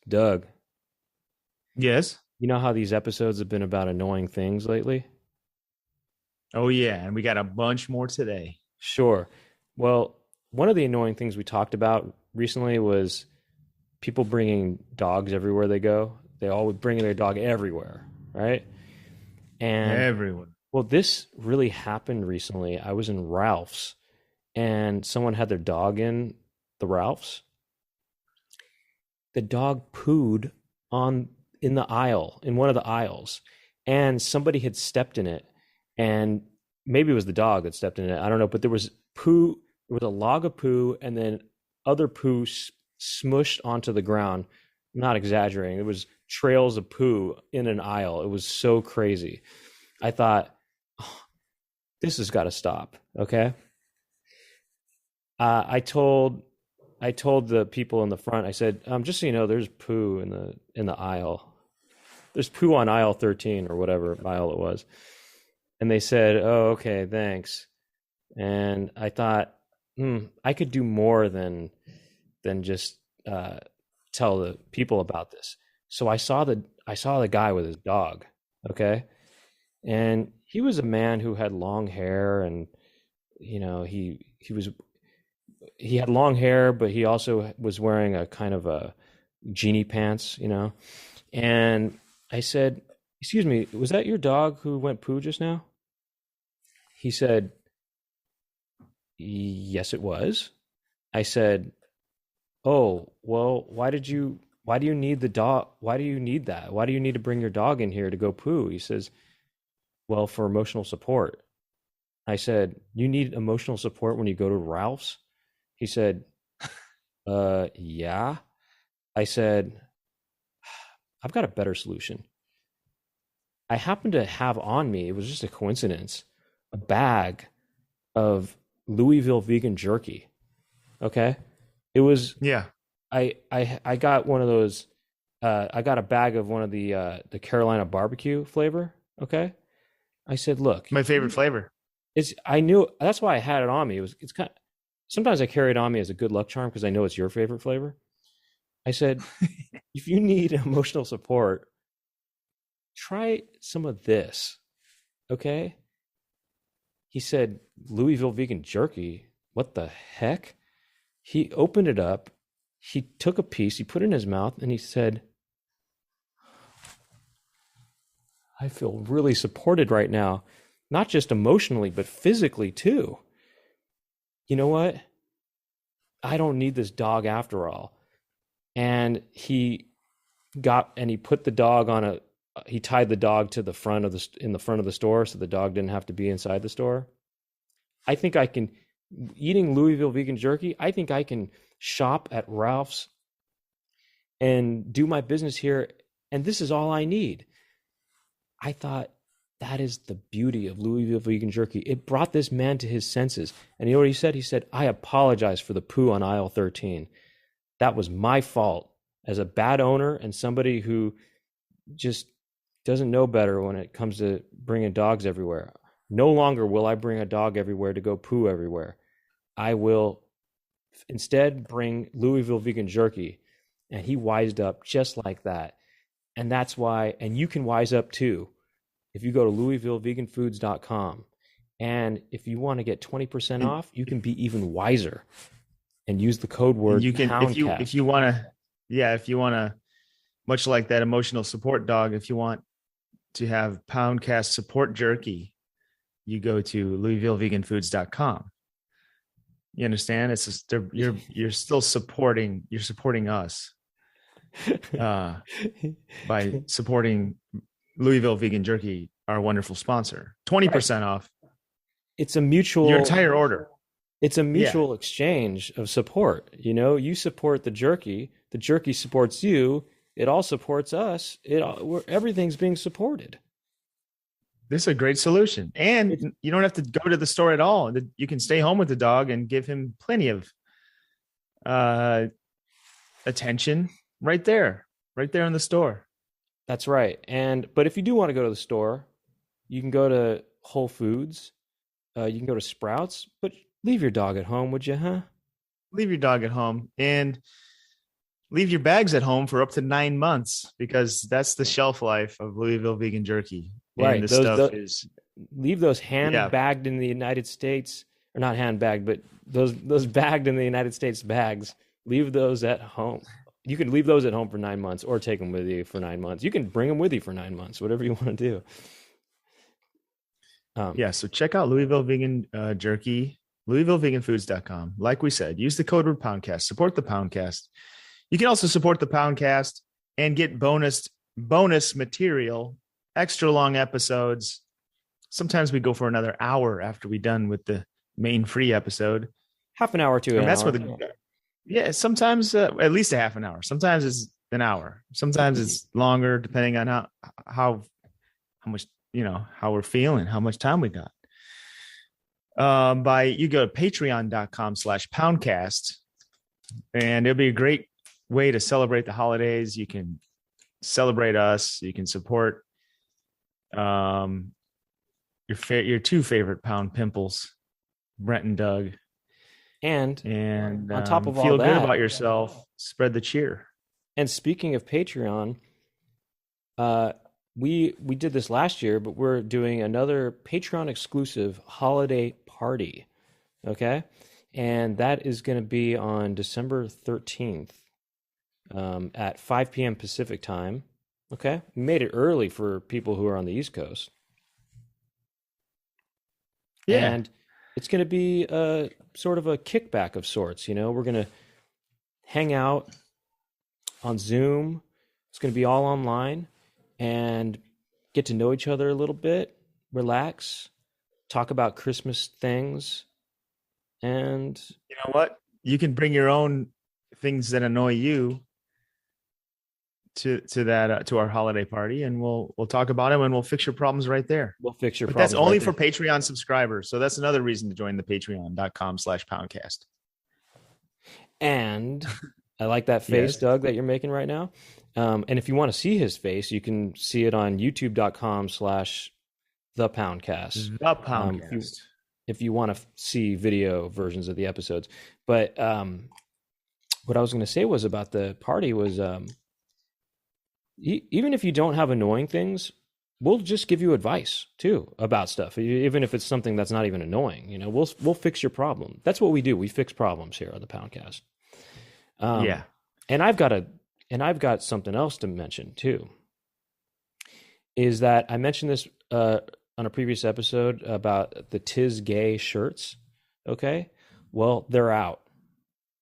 Doug, Yes. you know how these episodes have been about annoying things lately? Oh yeah, and we got a bunch more today. Sure. Well, one of the annoying things we talked about recently was people bringing dogs everywhere they go. They all would bring their dog everywhere, right? And Everyone. well, this really happened recently. I was in Ralph's and someone had their dog in the Ralph's. The dog pooed on in the aisle, in one of the aisles, and somebody had stepped in it, and maybe it was the dog that stepped in it. I don't know, but there was poo. There was a log of poo, and then other poo smushed onto the ground. I'm not exaggerating. It was trails of poo in an aisle. It was so crazy. I thought, oh, this has got to stop. Okay. I told the people in the front. I said, just so you know, there's poo in the aisle. There's poo on aisle 13 or whatever aisle it was. And they said, "Oh, okay, thanks." And I thought, I could do more than just tell the people about this. So I saw the guy with his dog, okay, and he was a man who had long hair, and he had long hair, but he also was wearing a kind of a genie pants, And I said, "Excuse me, was that your dog who went poo just now?" He said, "Yes, it was." I said, "Oh, well, why do you need the dog? Why do you need that? Why do you need to bring your dog in here to go poo?" He says, "Well, for emotional support." I said, "You need emotional support when you go to Ralph's?" He said, yeah. I said, "I've got a better solution." I happened to have on me, it was just a coincidence, a bag of Louisville vegan jerky. Okay. It was Yeah. I got one of those I got a bag of one of the Carolina barbecue flavor. Okay. I said, "Look, My favorite flavor. it's I knew that's why I had it on me. It's kind of sometimes I carry it on me as a good luck charm because I know it's your favorite flavor." I said, "If you need emotional support, try some of this." Okay. He said, "Louisville vegan jerky? What the heck?" He opened it up. He took a piece, he put it in his mouth, and he said, "I feel really supported right now, not just emotionally, but physically too. You know what? I don't need this dog after all." And he put the dog on he tied the dog to the front of in the front of the store so the dog didn't have to be inside the store. I think I can, eating Louisville vegan jerky, I think I can shop at Ralph's and do my business here, and this is all I need. I thought that is the beauty of Louisville vegan jerky. It brought this man to his senses. And you know what he said? He said, "I apologize for the poo on aisle 13. That was my fault as a bad owner and somebody who just doesn't know better when it comes to bringing dogs everywhere. No longer will I bring a dog everywhere to go poo everywhere. I will instead bring Louisville vegan jerky." And he wised up just like that. And that's why, and you can wise up too if you go to LouisvilleVeganFoods.com. And if you want to get 20% And off, you can be even wiser and use the code and word you can if Poundcast. you want to, yeah, if you want to, much like that emotional support dog, if you want to have Poundcast support jerky, you go to LouisvilleVeganFoods.com. You understand? It's just, you're still supporting us uh by supporting Louisville Vegan Jerky, our wonderful sponsor. Right. 20% off It's a your mutual entire order. it's a Yeah. mutual exchange of support. You support the jerky supports you, it all supports us. Everything's being supported. This is a great solution. It's And you don't have to go to the store at all. You can stay home with the dog and give him plenty of uh, attention right there in the store. That's right. And but if you do want to go to the store, you can go to Whole Foods, you can go to Sprouts, but leave your dog at home, would you, huh? Leave your dog at home. And leave your bags at home for up to 9 months, because that's the shelf life of Louisville vegan jerky. And Right. the Those, stuff is, leave those hand yeah, bagged in the United States, or not hand bagged, but those bagged in the United States bags. Leave those at home. You can leave those at home for 9 months, or take them with you for 9 months. You can bring them with you for 9 months, whatever you want to do. yeah. So check out Louisville vegan jerky, LouisvilleVeganFoods.com. Like we said, use the code word Poundcast. Support the Poundcast. You can also support the Poundcast and get bonus material, extra long episodes. Sometimes we go for another hour after we're done with the main free episode. Half an hour to an And that's hour. what sometimes at least a half an hour. Sometimes it's an hour. Sometimes it's longer, depending on how much, how we're feeling, how much time we got. You go to patreon.com/poundcast, and it'll be a great way to celebrate the holidays. You can celebrate us. You can support your two favorite pound pimples, Brent and Doug. And on top of all feel that, good about yourself. Spread the cheer. And speaking of Patreon, we did this last year, but we're doing another Patreon exclusive holiday party. Okay, and that is going to be on December 13th at 5 p.m. Pacific time. Okay, we made it early for people who are on the East Coast. Yeah. And it's going to be sort of a kickback of sorts. We're going to hang out on Zoom. It's going to be all online, and get to know each other a little bit, relax, talk about Christmas things. And you know what? You can bring your own things that annoy you to our holiday party, and we'll talk about them, and we'll fix your problems right there. We'll fix your But problems. that's only right for there. Patreon subscribers. So that's another reason to join the patreon.com/poundcast. And I like that face, Yes. Doug, that you're making right now. And if you want to see his face, you can see it on youtube.com/thepoundcast. The Poundcast. If you want to see video versions of the episodes. But what I was going to say was about the party was even if you don't have annoying things, we'll just give you advice too about stuff, even if it's something that's not even annoying. We'll fix your problem. That's what we do. We fix problems here on the Poundcast. Yeah. And I've got something else to mention too. Is that I mentioned this on a previous episode about the Tis Gay shirts. Okay, well, they're out.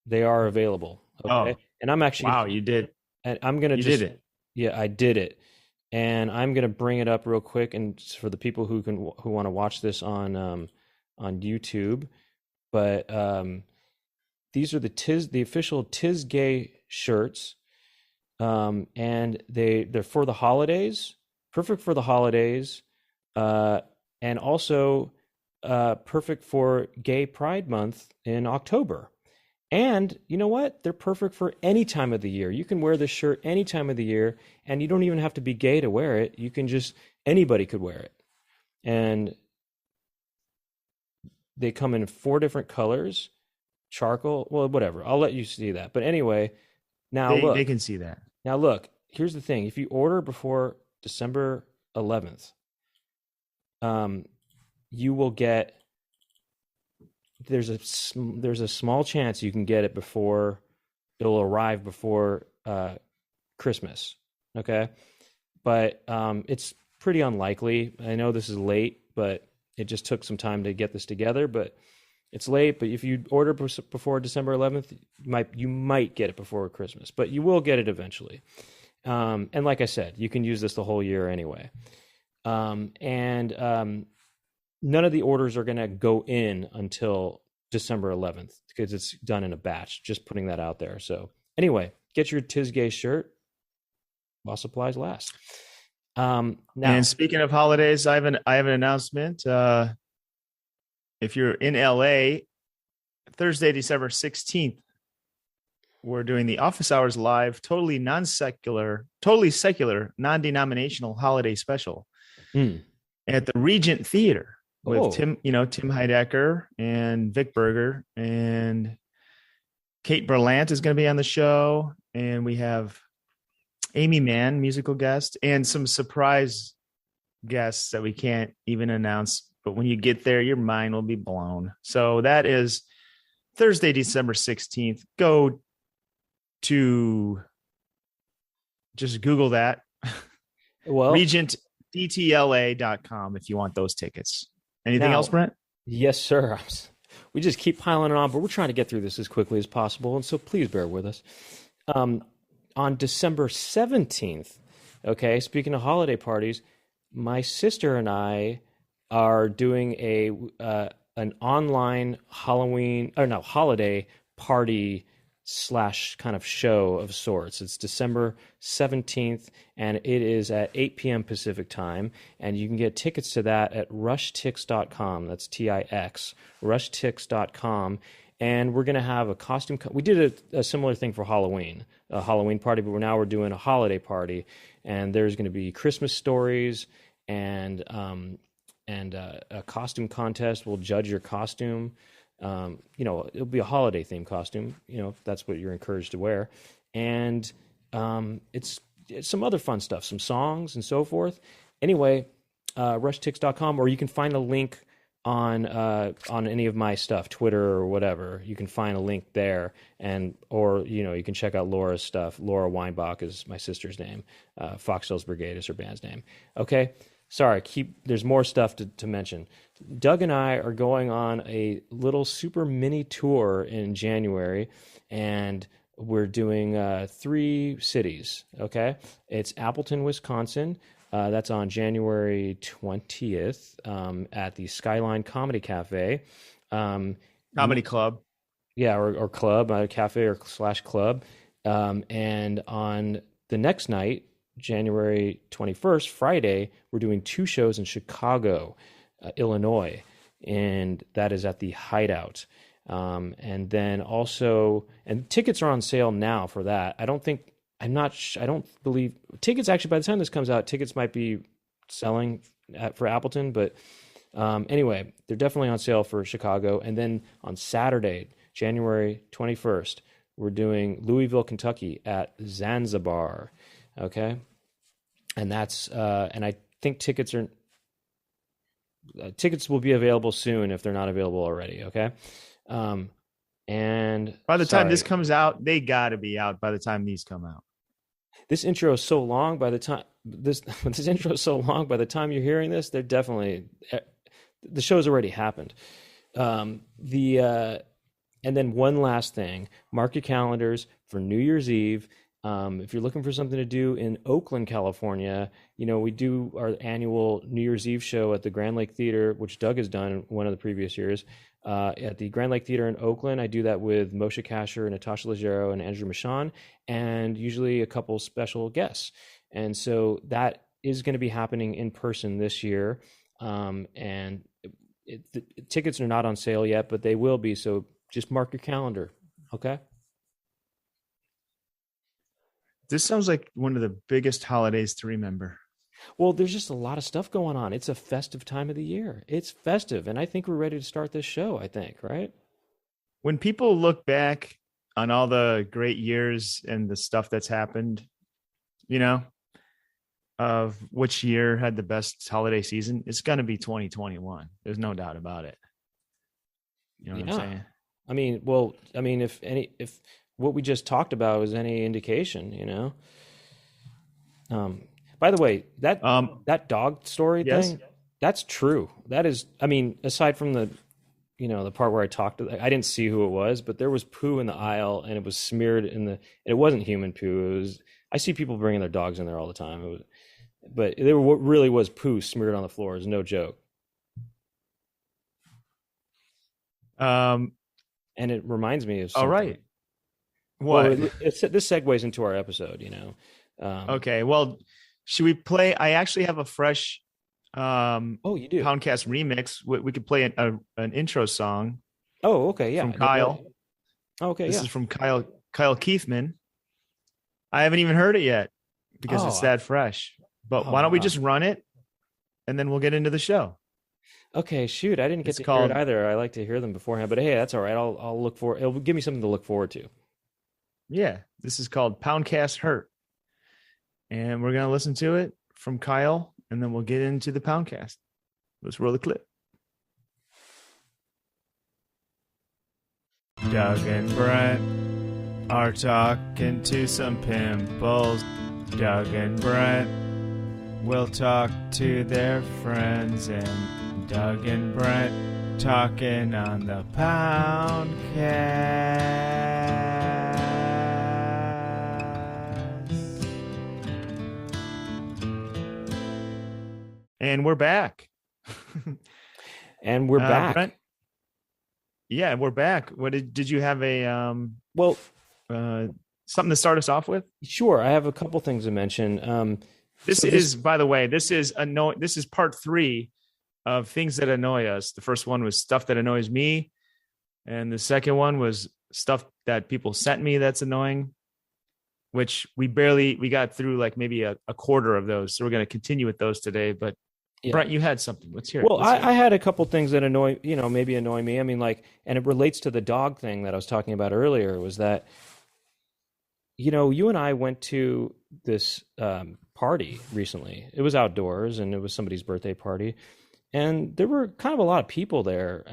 They are available. Okay, and I'm actually you did. And I'm gonna did it. Yeah, I did it, and I'm gonna bring it up real quick, and for the people who want to watch this on YouTube, but these are the official Tis Gay shirts, and they're for the holidays, perfect for the holidays, and also perfect for Gay Pride Month in October. And you know what? They're perfect for any time of the year. You can wear this shirt any time of the year, and you don't even have to be gay to wear it. Anybody could wear it. And they come in 4 different colors, charcoal, well, whatever. I'll let you see that. But anyway, now look. They can see that. Now look, here's the thing. If you order before December 11th, you will get, there's a small chance you can get it before, it'll arrive before Christmas. Okay. But it's pretty unlikely. I know this is late, but it just took some time to get this together, but it's late. But if you order before December 11th, you might get it before Christmas, but you will get it eventually. And like I said, you can use this the whole year anyway. None of the orders are going to go in until December 11th because it's done in a batch. Just putting that out there. So anyway, get your Tis Gay shirt while supplies last. Now, and speaking of holidays, I have an announcement. If you're in LA, Thursday, December 16th, we're doing the Office Hours Live, totally secular, non-denominational holiday special at the Regent Theater with Tim Heidecker and Vic Berger, and Kate Berlant is going to be on the show, and we have Amy Mann, musical guest, and some surprise guests that we can't even announce. But when you get there, your mind will be blown. So that is Thursday, December 16th. Go to just Google that. Well, RegentDTLA.com if you want those tickets. Anything now, else, Brent? yes, sir. We just keep piling it on, but we're trying to get through this as quickly as possible, and so please bear with us. On December 17th, okay, speaking of holiday parties, my sister and I are doing an online holiday party slash kind of show of sorts. It's December 17th, and it is at 8 p.m. Pacific time, and you can get tickets to that at rushtix.com. That's Tix, rushtix.com. And we're going to have a costume. We did a similar thing for Halloween, a Halloween party, but we're doing a holiday party. And there's going to be Christmas stories and a costume contest. We'll judge your costume. It'll be a holiday themed costume, if that's what you're encouraged to wear. And it's some other fun stuff, some songs and so forth. Anyway, rushtix.com, or you can find a link on any of my stuff, Twitter or whatever. You can find a link there, or you can check out Laura's stuff. Laura Weinbach is my sister's name. Foxtails Brigade is her band's name. Okay, sorry. There's more stuff to mention. Doug and I are going on a little super mini tour in January, and we're doing 3 cities. Okay, it's Appleton, Wisconsin. That's on January 20th at the Skyline Comedy Cafe. Comedy Club. Yeah, or club, cafe or / club. And on the next night, January 21st, Friday, we're doing 2 shows in Chicago, Illinois, and that is at the Hideout. And then also, and tickets are on sale now for that. I don't believe tickets, actually, by the time this comes out, tickets might be selling for Appleton, but anyway, they're definitely on sale for Chicago. And then on Saturday, January 21st, we're doing Louisville, Kentucky at Zanzibar. Okay. And that's, and I think tickets will be available soon if they're not available already. Okay. And by the time this comes out, they got to be out by the time these come out. This intro is so long by the time you're hearing this, they're definitely, the show's already happened. And then one last thing, mark your calendars for New Year's Eve. If you're looking for something to do in Oakland, California, we do our annual New Year's Eve show at the Grand Lake Theater, which Doug has done one of the previous years. At the Grand Lake Theater in Oakland, I do that with Moshe Kasher, Natasha Leggero, and Andrew Michon, and usually a couple special guests. And so that is going to be happening in person this year. And the tickets are not on sale yet, but they will be. So just mark your calendar. Okay. This sounds like one of the biggest holidays to remember. Well, there's just a lot of stuff going on. It's a festive time of the year. It's festive, and I think we're ready to start this show, I think, right? When people look back on all the great years and the stuff that's happened, of which year had the best holiday season, it's going to be 2021. There's no doubt about it. You know what I'm saying? I mean, if what we just talked about was any indication, by the way, that dog story thing, that's true. That is, aside from the part where I talked to, I didn't see who it was, but there was poo in the aisle, and it was smeared it wasn't human poo. I see people bringing their dogs in there all the time. But there really was poo smeared on the floor. It's no joke. And it reminds me of something. All right. What? Well, this segues into our episode, Okay. Well, should we play? I actually have a fresh oh, you do? Poundcast remix. We could play an intro song. Oh, okay. Yeah. From Kyle. Okay. This is from Kyle Keithman. I haven't even heard it yet because it's that fresh. But why don't we just run it and then we'll get into the show? Okay, shoot. I didn't get to hear it either. I like to hear them beforehand, but hey, that's all right. I'll look for it. It'll give me something to look forward to. Yeah, this is called Poundcast Hurt. And we're going to listen to it from Kyle, and then we'll get into the Poundcast. Let's roll the clip. Doug and Brent are talking to some pimples. Doug and Brent will talk to their friends, and Doug and Brent talking on the Poundcast. And we're back. And we're back. Brent, yeah, we're back. What did you have a Well, something to start us off with? sure. I have a couple things to mention. This is, by the way, this is part 3 of things that annoy us. The first one was stuff that annoys me, and the second one was stuff that people sent me that's annoying, which we got through like maybe a quarter of those. So we're going to continue with those today. But yeah. Brent, you had something. Let's hear it. Well, I had a couple things that maybe annoy me. I mean, like, and it relates to the dog thing that I was talking about earlier, was that, you and I went to this party recently. It was outdoors, and it was somebody's birthday party, and there were kind of a lot of people there,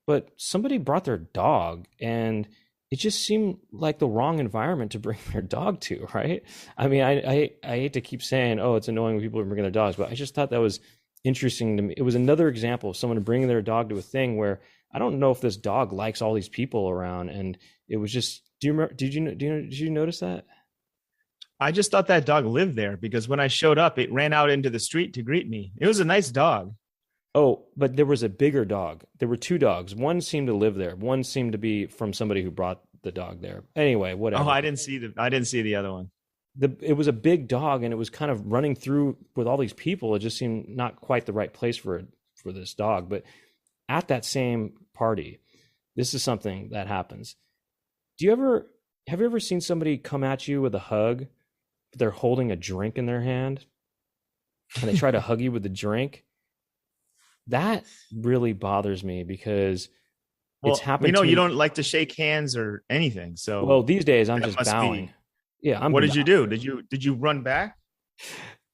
but somebody brought their dog, and it just seemed like the wrong environment to bring their dog to, right? I mean, I hate to keep saying, oh, it's annoying when people are bringing their dogs, but I just thought that was interesting to me. It was another example of someone bringing their dog to a thing where I don't know if this dog likes all these people around, and it was just. Do you remember? Did you notice that? I just thought that dog lived there, because when I showed up, it ran out into the street to greet me. It was a nice dog. Oh, but there was a bigger dog. There were 2 dogs. One seemed to live there. One seemed to be from somebody who brought the dog there. Anyway, whatever. Oh, I didn't see the other one. It was a big dog, and it was kind of running through with all these people. It just seemed not quite the right place for this dog. But at that same party, this is something that happens. Have you ever seen somebody come at you with a hug, but they're holding a drink in their hand, and they try to hug you with the drink? That really bothers me, because it's happened. You don't like to shake hands or anything. So, well, these days I'm just bowing. Yeah. What did you do? Did you run back?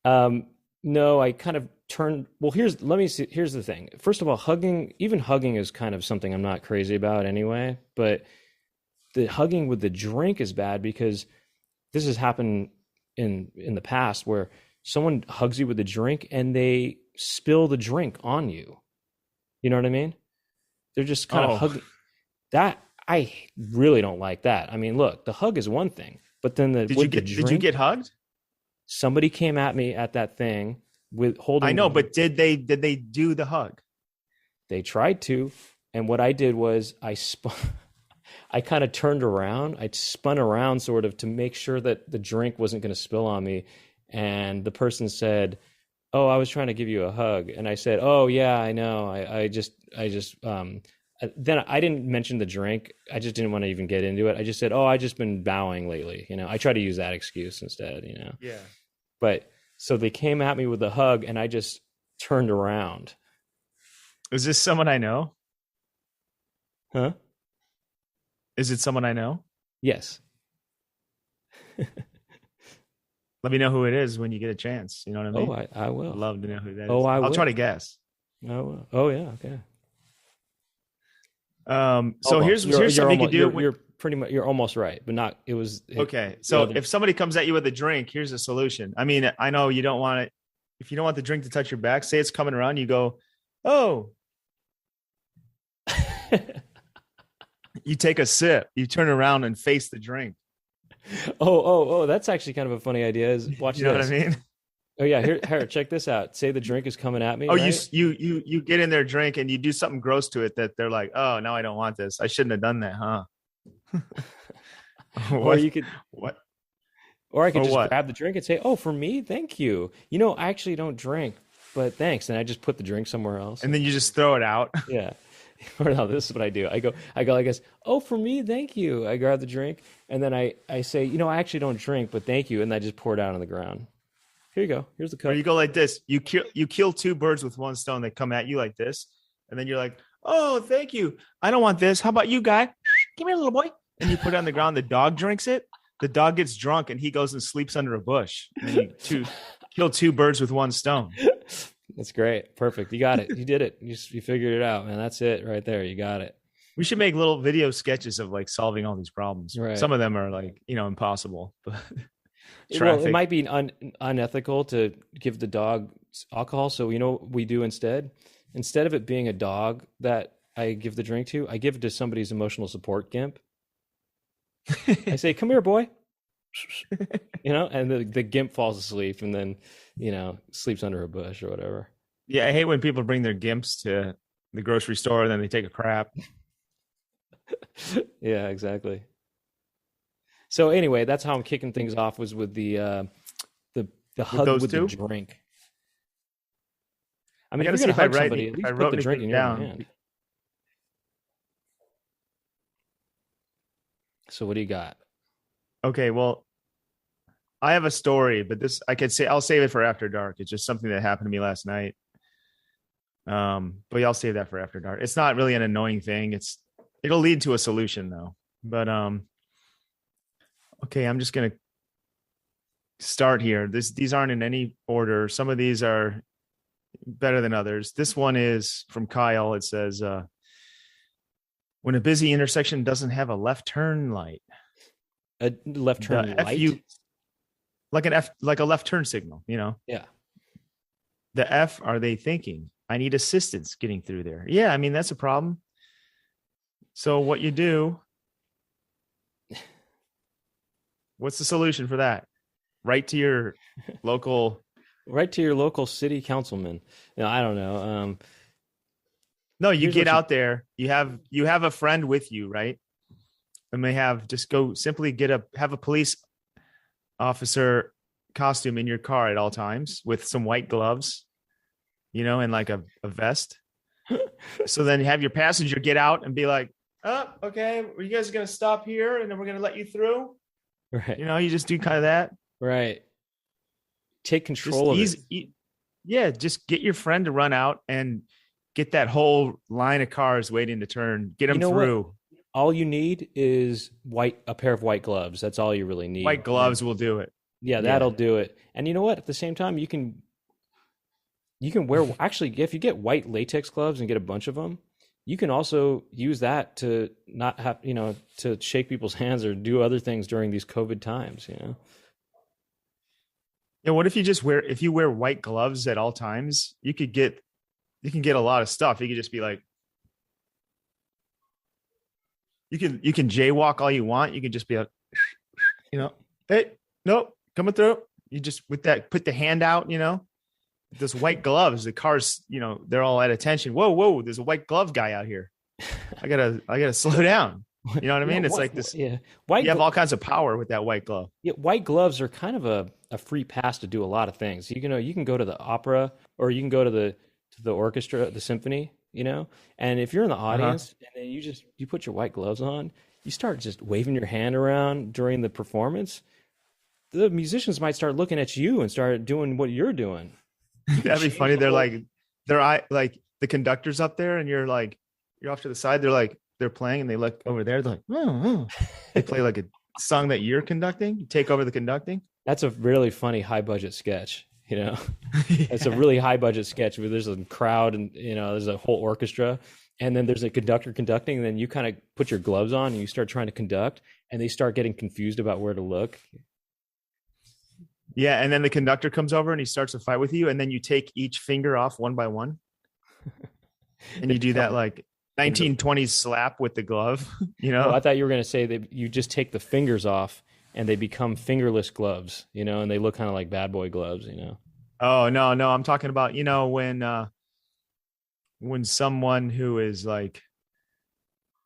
No, I kind of turned. Well, here's the thing. First of all, hugging is kind of something I'm not crazy about anyway, but the hugging with the drink is bad, because this has happened in the past where someone hugs you with the drink and they spill the drink on you. You know what I mean? They're just kind of hugging. That, I really don't like that. I mean, look, the hug is one thing, but then did you get hugged? Somebody came at me at that thing with holding. I know, but did they do the hug? They tried to, and what I did was I kind of turned around. I spun around sort of to make sure that the drink wasn't going to spill on me. And the person said, "Oh, I was trying to give you a hug." And I said, "Oh yeah, I know. Then I didn't mention the drink. I just didn't want to even get into it. I just said, "Oh, I just been bowing lately." I try to use that excuse instead, Yeah. But so they came at me with a hug, and I just turned around. Is this someone I know? Huh? Is it someone I know? Yes. Let me know who it is when you get a chance. You know what I mean? Oh, I will. I'd love to know who that is. Oh, I'll try to guess. Oh, yeah. Okay. So here's something you can do. You're almost right, but not. Okay. So if somebody comes at you with a drink, here's a solution. I mean, I know you don't want it. If you don't want the drink to touch your back, say it's coming around. You go, oh. You take a sip. You turn around and face the drink. Oh, that's actually kind of a funny idea. Watch you know this. What I mean? Oh yeah, here, check this out. Say the drink is coming at me. Oh, right? you get in their drink and you do something gross to it that they're like, oh, now I don't want this. I shouldn't have done that, huh? Or you could what? Or I could just grab the drink and say, "Oh, for me, thank you. I actually don't drink, but thanks." And I just put the drink somewhere else. And then you just throw it out. Yeah. Or no, this is what I do. I go like this. "Oh, for me, thank you." I grab the drink and then I say, "I actually don't drink, but thank you." And I just pour it out on the ground. Here you go. Here's the cup. Or you go like this. You kill 2 birds with one stone. They come at you like this, and then you're like, "Oh, thank you. I don't want this. How about you, guy? Give me a little boy." and you put it on the ground. The dog drinks it. The dog gets drunk and he goes and sleeps under a bush. And you kill two birds with one stone. That's great. Perfect. You got it. You did it. You figured it out, man. That's it right there. You got it. We should make little video sketches of like solving all these problems. Right. Some of them are like, impossible. But well, it might be unethical to give the dog alcohol. So, what we do instead? Instead of it being a dog that I give the drink to, I give it to somebody's emotional support gimp. I say, come here, boy. And the gimp falls asleep and then, sleeps under a bush or whatever. Yeah, I hate when people bring their gimps to the grocery store and then they take a crap. Yeah, exactly. So anyway, that's how I'm kicking things off, was with the hug with the drink. I mean, if you're going to hug somebody, at least put the drink in your hand. So what do you got? Okay, well, I have a story, but I'll save it for after dark. It's just something that happened to me last night. But I'll save that for after dark. It's not really an annoying thing. It'll lead to a solution though. But okay, I'm just gonna start here. These aren't in any order. Some of these are better than others. This one is from Kyle. It says, when a busy intersection doesn't have a left turn light. A left turn light? Like a left turn signal, Yeah. The F are they thinking? I need assistance getting through there. Yeah, I mean, that's a problem. So what you do, what's the solution for that? Write to your local city councilman. No, I don't know. No, you get out there. You have a friend with you, right? And they have have a police officer costume in your car at all times with some white gloves, and like a vest. So then you have your passenger get out and be like, oh, okay, are you guys going to stop here and then we're going to let you through? Right. You just do kind of that. Right. Take control of it. Yeah, just get your friend to run out and get that whole line of cars waiting to turn. Get them through. What? All you need is a pair of white gloves. That's all you really need. White gloves will do it. Yeah, that'll do it. And you know what? At the same time, you can wear, actually, if you get white latex gloves and get a bunch of them, you can also use that to not have, to shake people's hands or do other things during these COVID times, Yeah, what if you wear white gloves at all times, you can get a lot of stuff. You could just be like, you can jaywalk all you want. You can just be like, hey, nope, coming through. You just with that, put the hand out, those white gloves, the cars, they're all at attention. Whoa, there's a white glove guy out here. I gotta slow down. You know what I mean? It's like this. Yeah, you have all kinds of power with that white glove. Yeah, white gloves are kind of a free pass to do a lot of things. You can go to the opera, or you can go to the orchestra, the symphony. And if you're in the audience and then you put your white gloves on, you start just waving your hand around during the performance, the musicians might start looking at you and start doing what you're doing. That'd be funny. They're like the conductor's up there and you're off to the side. They're playing and they look over there. They're like, oh. They play like a song that you're conducting. You take over the conducting. That's a really funny high budget sketch. Yeah. It's a really high budget sketch where there's a crowd and there's a whole orchestra and then there's a conductor conducting, and then you kind of put your gloves on and you start trying to conduct and they start getting confused about where to look. Yeah, and then the conductor comes over and he starts a fight with you, and then you take each finger off one by one. And you do that like 1920s slap with the glove, Oh, I thought you were going to say that you just take the fingers off and they become fingerless gloves, and they look kind of like bad boy gloves, Oh, no. I'm talking about, when someone who is like,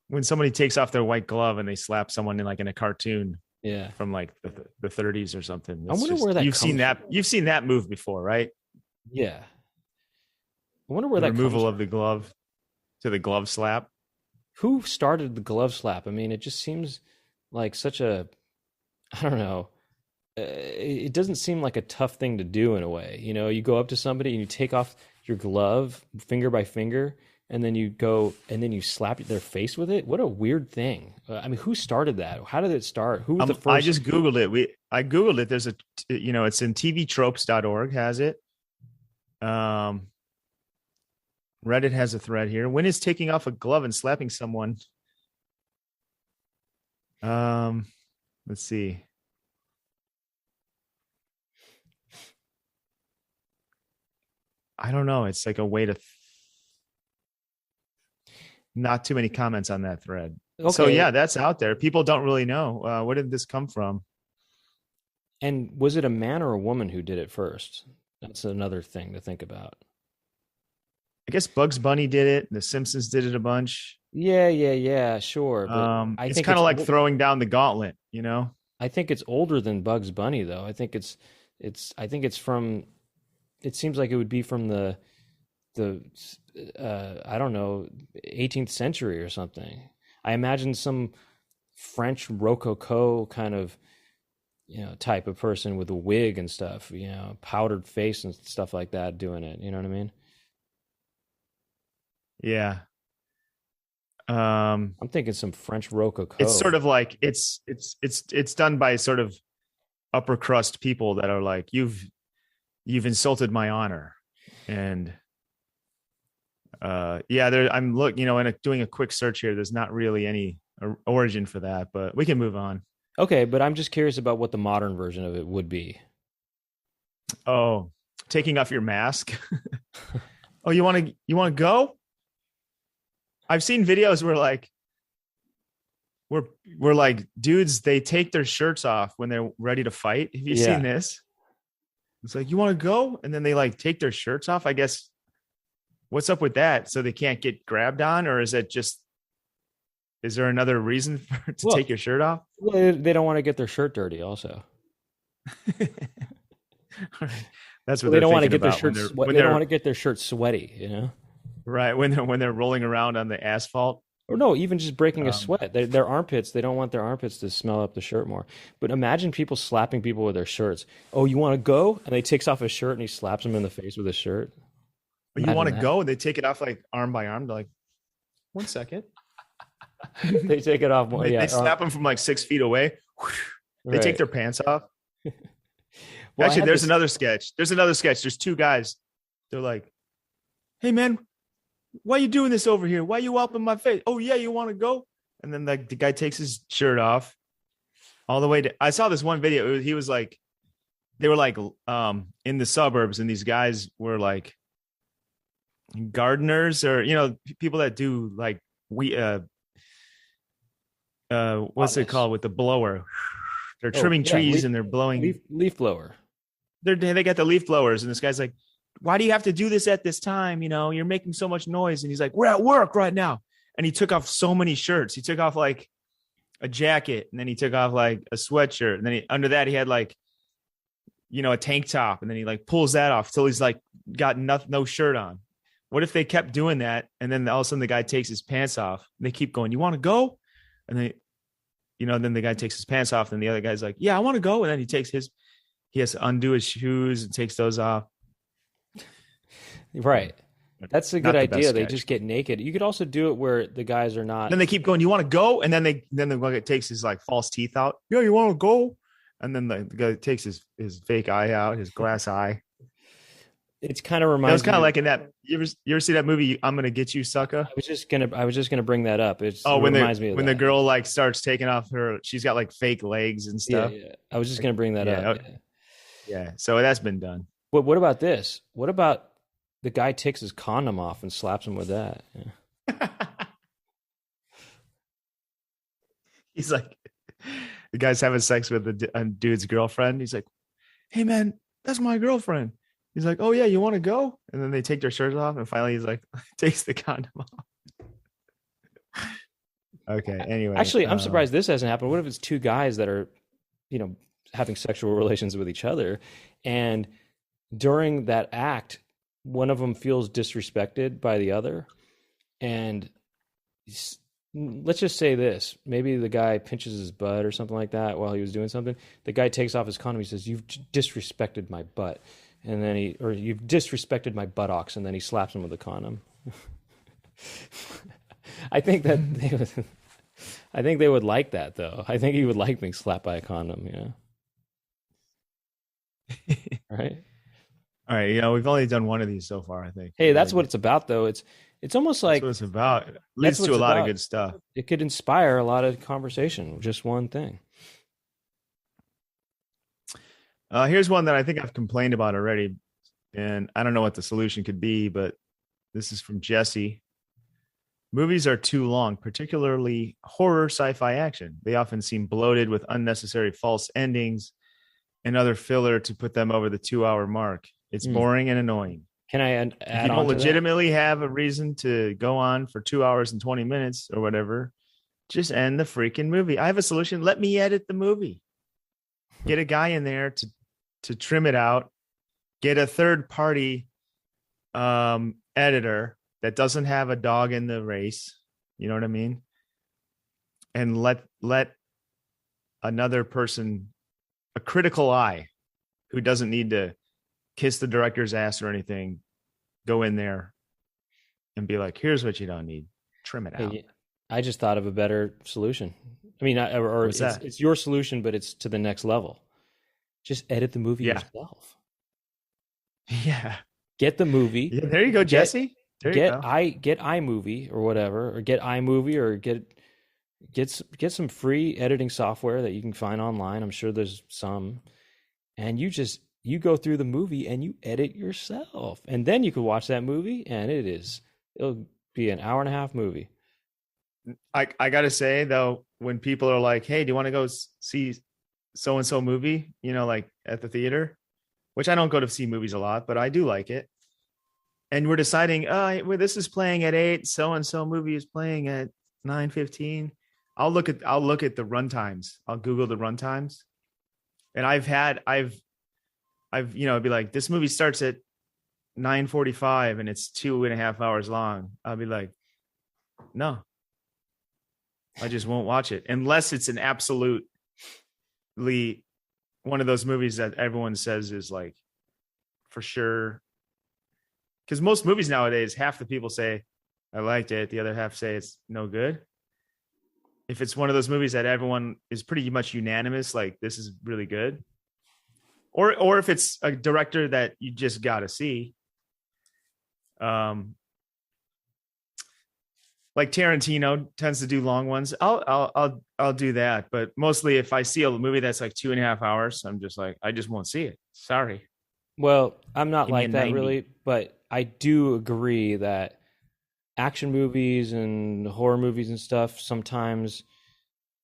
when somebody takes off their white glove and they slap someone in a cartoon. Yeah. From like the 30s or something. I wonder where that you've seen that move before, right? Yeah. I wonder where that removal of the glove to the glove slap. Who started the glove slap? I mean, it just seems like such a, I don't know. It doesn't seem like a tough thing to do in a way. You go up to somebody and you take off your glove finger by finger, and then you go and then you slap their face with it. What a weird thing. I mean, who started that? How did it start? Who was the first? I just Googled it. I Googled it. There's it's in tvtropes.org has it. Reddit has a thread here. When is taking off a glove and slapping someone? Let's see. I don't know. It's like a way to not too many comments on that thread. Okay. So yeah, that's out there. People don't really know. Where did this come from? And was it a man or a woman who did it first? That's another thing to think about. I guess Bugs Bunny did it. The Simpsons did it a bunch. Yeah, sure. But it's kind of like throwing down the gauntlet, you know? I think it's older than Bugs Bunny, though. I think it's from. It seems like it would be from the I don't know, 18th century or something. I imagine some French Rococo kind of, type of person with a wig and stuff, powdered face and stuff like that doing it. You know what I mean? Yeah. I'm thinking some French Rococo. It's sort of like it's done by sort of upper crust people that are like, you've insulted my honor. And I'm looking, and doing a quick search here. There's not really any origin for that, but we can move on. Okay, but I'm just curious about what the modern version of it would be. Oh, taking off your mask. Oh, you want to go? I've seen videos where we're like dudes, they take their shirts off when they're ready to fight. Have you seen this? It's like, you want to go? And then they like take their shirts off. I guess, what's up with that? So they can't get grabbed on? Or is there another reason to take your shirt off? Well, they don't want to get their shirt dirty also. That's what they don't want to get their shirts. They don't want to get their shirts sweaty, Right. When they're rolling around on the asphalt. Or no, even just breaking a sweat. Their armpits, they don't want their armpits to smell up the shirt more. But imagine people slapping people with their shirts. Oh, you want to go? And they takes off his shirt and he slaps them in the face with his shirt. Imagine you want to go? And they take it off like arm by arm. They're like, 1 second. They take it off. They slap them from like 6 feet away. They take their pants off. Well, actually, there's another sketch. There's two guys. They're like, hey, man, why are you doing this over here? Why are you up in my face? Oh, yeah, you want to go? And then the guy takes his shirt off all the way to. I saw this one video. He was like, they were like in the suburbs, and these guys were like gardeners or, people that do like what's it called with the blower? They're trimming trees and they're blowing leaf blower. They got the leaf blowers, and this guy's like, why do you have to do this at this time? You're making so much noise. And he's like, we're at work right now. And he took off so many shirts. He took off like a jacket, and then he took off like a sweatshirt. And then under that, he had like, a tank top. And then he like pulls that off till he's like got no shirt on. What if they kept doing that? And then all of a sudden the guy takes his pants off, and they keep going, you want to go? And then the guy takes his pants off, and the other guy's like, yeah, I want to go. And then he has to undo his shoes and takes those off. Right. That's a good idea. They just get naked. You could also do it where the guys are not. Then they keep going, you want to go? And then the guy takes his like false teeth out. Yeah, you want to go? And then the guy takes his fake eye out, his glass eye. It's kind of reminds me. It was kind of like in that. You ever see that movie, I'm Gonna Get You, Sucker? I was just gonna bring that up. It reminds me of when the girl like starts taking off she's got like fake legs and stuff. Yeah. I was just gonna bring that up. Yeah. So that's been done. But what about this? What about the guy takes his condom off and slaps him with that? Yeah. He's like, the guy's having sex with a dude's girlfriend. He's like, hey man, that's my girlfriend. He's like, oh yeah, you want to go? And then they take their shirts off, and finally he's like, takes the condom off. Okay. Anyway, actually, I'm surprised this hasn't happened. What if it's two guys that are, having sexual relations with each other, and during that act, one of them feels disrespected by the other, and let's just say this: maybe the guy pinches his butt or something like that while he was doing something. The guy takes off his condom. He says, "You've disrespected my butt," and then you've disrespected my buttocks, and then he slaps him with the condom. I think that they would, I think they would like that though. I think he would like being slapped by a condom, right? All right, we've only done one of these so far, I think. Hey, that's what it's about though. It's almost That's like what it's about. It that's leads what to a it's lot of about. good stuff. It could inspire a lot of conversation, just one thing. Here's one that I think I've complained about already, and I don't know what the solution could be, but this is from Jesse. Movies are too long, particularly horror, sci-fi, action. They often seem bloated with unnecessary false endings and other filler to put them over the 2-hour mark. It's boring and annoying. Can I add If you on don't to that? legitimately have a reason to go on for 2 hours and 20 minutes or whatever, just end the freaking movie. I have a solution. Let me edit the movie. Get a guy in there to trim it out. Get a third party editor that doesn't have a dog in the race. You know what I mean? And let another person, a critical eye, who doesn't need to kiss the director's ass or anything, go in there and be like, here's what you don't need. Trim it out. Hey, I just thought of a better solution. I mean, or it's your solution, but it's to the next level. Just edit the movie yourself. Yeah. Get the movie. Yeah, there you go, Jesse. Get iMovie or whatever, or get iMovie, or get some free editing software that you can find online. I'm sure there's some. And you go through the movie and you edit yourself. And then you can watch that movie and it'll be an hour and a half movie. I got to say though, when people are like, hey, do you want to go see so-and-so movie, like at the theater, which I don't go to see movies a lot, but I do like it. And we're deciding, this is playing at 8, so-and-so movie is playing at 9:15. I'll look at the run times. I'll Google the run times. And I've be like, this movie starts at 9:45 and it's 2.5 hours long. I'll be like, no, I just won't watch it unless it's an absolutely one of those movies that everyone says is like for sure. Because most movies nowadays, half the people say I liked it, the other half say it's no good. If it's one of those movies that everyone is pretty much unanimous, like this is really good, or if it's a director that you just got to see, like Tarantino tends to do long ones. I'll do that, but mostly if I see a movie that's like 2.5 hours, I'm just like, I just won't see it. Sorry. Well, I'm not Give me like a that 90. really, but I do agree that action movies and horror movies and stuff sometimes,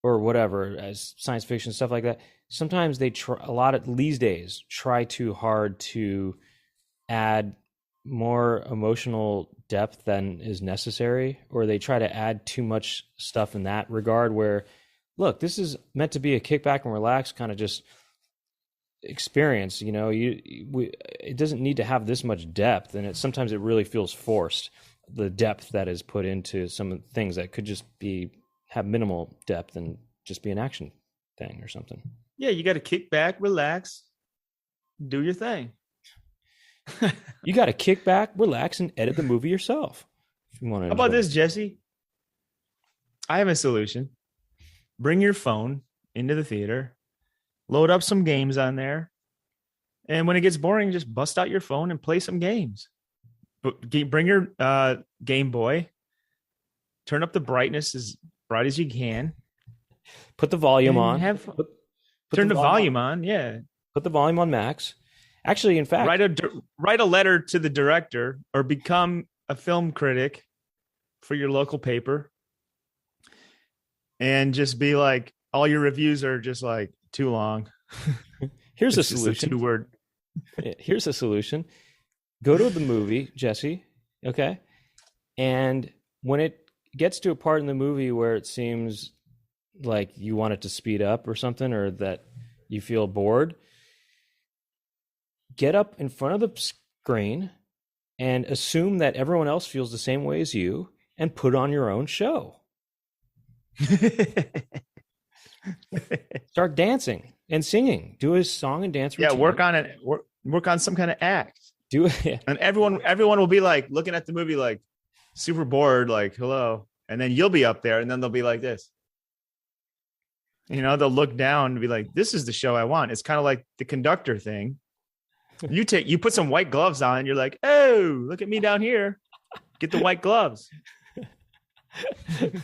or whatever, as science fiction stuff like that, sometimes they try a lot of these days try too hard to add more emotional depth than is necessary, or they try to add too much stuff in that regard where, look, this is meant to be a kick back and relax kind of just experience. It doesn't need to have this much depth, and sometimes it really feels forced, the depth that is put into some of the things that could just have minimal depth and just be an action thing or something. Yeah, you got to kick back, relax, do your thing. You got to kick back, relax, and edit the movie yourself. If you want to. How about this, Jesse? I have a solution. Bring your phone into the theater, load up some games on there, and when it gets boring, just bust out your phone and play some games. Bring your Game Boy, turn up the brightness as bright as you can. Put the volume on. Turn the volume on. Yeah. Put the volume on max. Actually, in fact, write a letter to the director or become a film critic for your local paper, and just be like, all your reviews are just like too long. Here's a solution. 2-word. Here's a solution. Go to the movie, Jesse. Okay. And when it gets to a part in the movie where it seems like you want it to speed up or something, or that you feel bored, get up in front of the screen and assume that everyone else feels the same way as you and put on your own show. Start dancing and singing. Do a song and dance routine. Yeah, work on it. Work on some kind of act. Do it. And everyone will be like looking at the movie like, super bored, like, hello. And then you'll be up there and then they'll be like this. They'll look down and be like, this is the show I want. It's kind of like the conductor thing. You put some white gloves on and you're like, oh, look at me down here. Get the white gloves.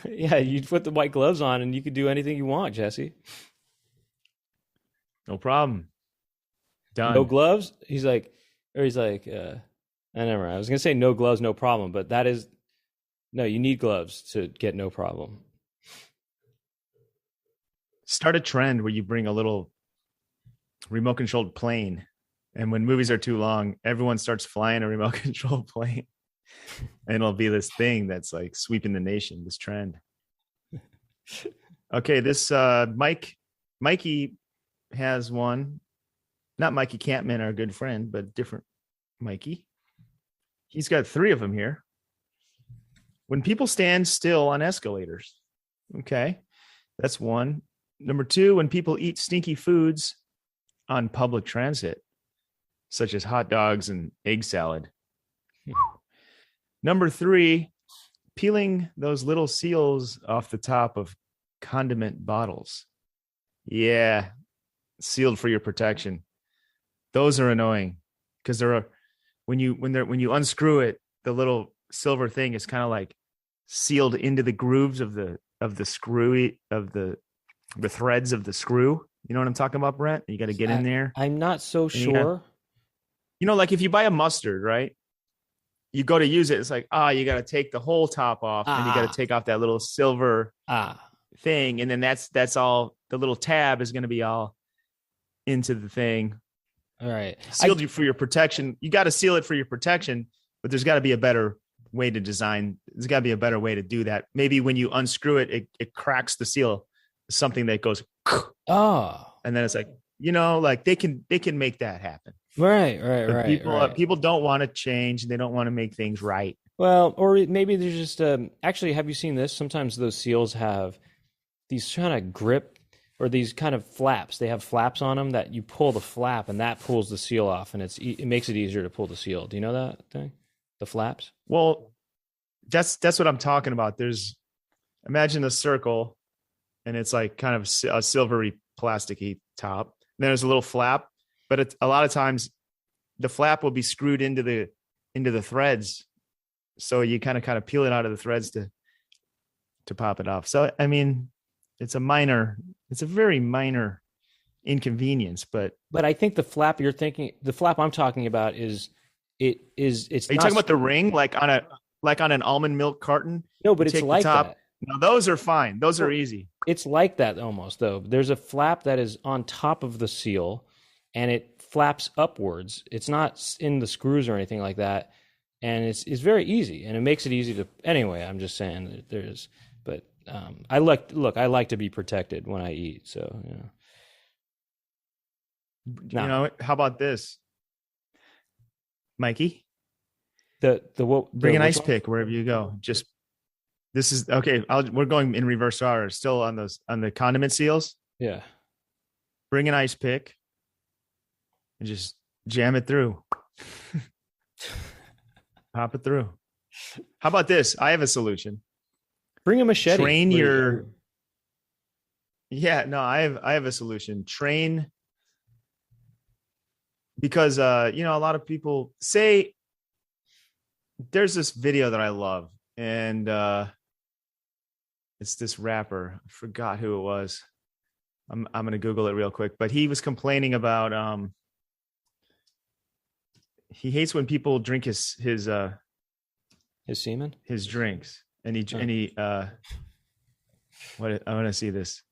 Yeah, you put the white gloves on and you could do anything you want, Jesse. No problem. Done. No gloves? He's like, I never mind. I was gonna say no gloves, no problem, but that is no, you need gloves to get no problem. Start a trend where you bring a little remote controlled plane. And when movies are too long, everyone starts flying a remote controlled plane. And it'll be this thing that's like sweeping the nation, this trend. Okay, this Mikey has one. Not Mikey Campman, our good friend, but different Mikey. He's got 3 of them here. When people stand still on escalators. Okay, that's one. Number 2, when people eat stinky foods on public transit, such as hot dogs and egg salad. Number 3, peeling those little seals off the top of condiment bottles. Yeah, sealed for your protection. Those are annoying because when you unscrew it, the little silver thing is kind of like sealed into the grooves of the threads of the screw. You know what I'm talking about, Brent? You got to get in there. I'm not so sure. Like if you buy a mustard, right? You go to use it. It's like, you got to take the whole top off and you got to take off that little silver thing. And then that's all, the little tab is going to be all into the thing. All right. Sealed you for your protection. You got to seal it for your protection, but there's got to be a better way to design. There's got to be a better way to do that. Maybe when you unscrew it, it cracks the seal, something that goes, and then it's like, like they can make that happen. Right. People don't want to change. They don't want to make things right. Well, or maybe there's just actually, have you seen this? Sometimes those seals have these kind of grip or these kind of flaps. They have flaps on them that you pull the flap and that pulls the seal off, and it makes it easier to pull the seal. Do you know that thing? The flaps? Well, that's what I'm talking about. Imagine a circle, and it's like kind of a silvery plasticky top. And then there's a little flap, but a lot of times the flap will be screwed into the threads. So you kind of peel it out of the threads to pop it off. So, I mean, it's a very minor inconvenience, but I think the flap I'm talking about it's. Are you talking about the ring, like on an almond milk carton? No, but it's like that. No, those are fine. Those are easy. It's like that almost, though. There's a flap that is on top of the seal, and it flaps upwards. It's not in the screws or anything like that, and it's very easy, and it makes it easy to. Anyway, I'm just saying that there's, but I like to be protected when I eat. So how about this, Mikey? Bring an ice pick wherever you go. This is okay. We're going in reverse order. Still on the condiment seals. Yeah. Bring an ice pick and just jam it through. Pop it through. How about this? I have a solution. Bring a machete. I have a solution. Train, because a lot of people say, there's this video that I love, and it's this rapper. I forgot who it was. I'm gonna Google it real quick, but he was complaining about he hates when people drink his semen, his drinks, and he what I want to see this.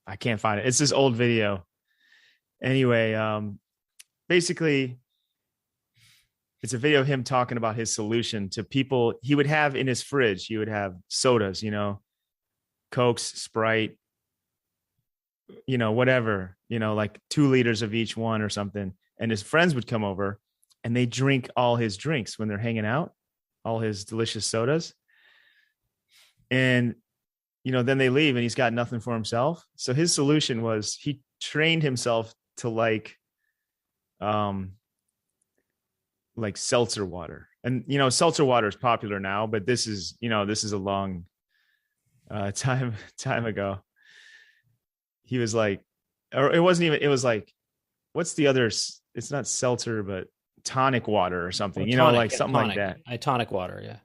I can't find it. It's this old video. Anyway, basically, it's a video of him talking about his solution to people. He would have in his fridge, he would have sodas, Cokes, Sprite, whatever, like 2 liters of each one or something. And his friends would come over and they drink all his drinks when they're hanging out, all his delicious sodas. And, then they leave and he's got nothing for himself. So his solution was he trained himself to like seltzer water. And seltzer water is popular now, but this is a long time ago. He was like, or it wasn't even, it was like, what's the other, it's not seltzer, but tonic water or something, like something tonic, like that. Tonic water, yeah.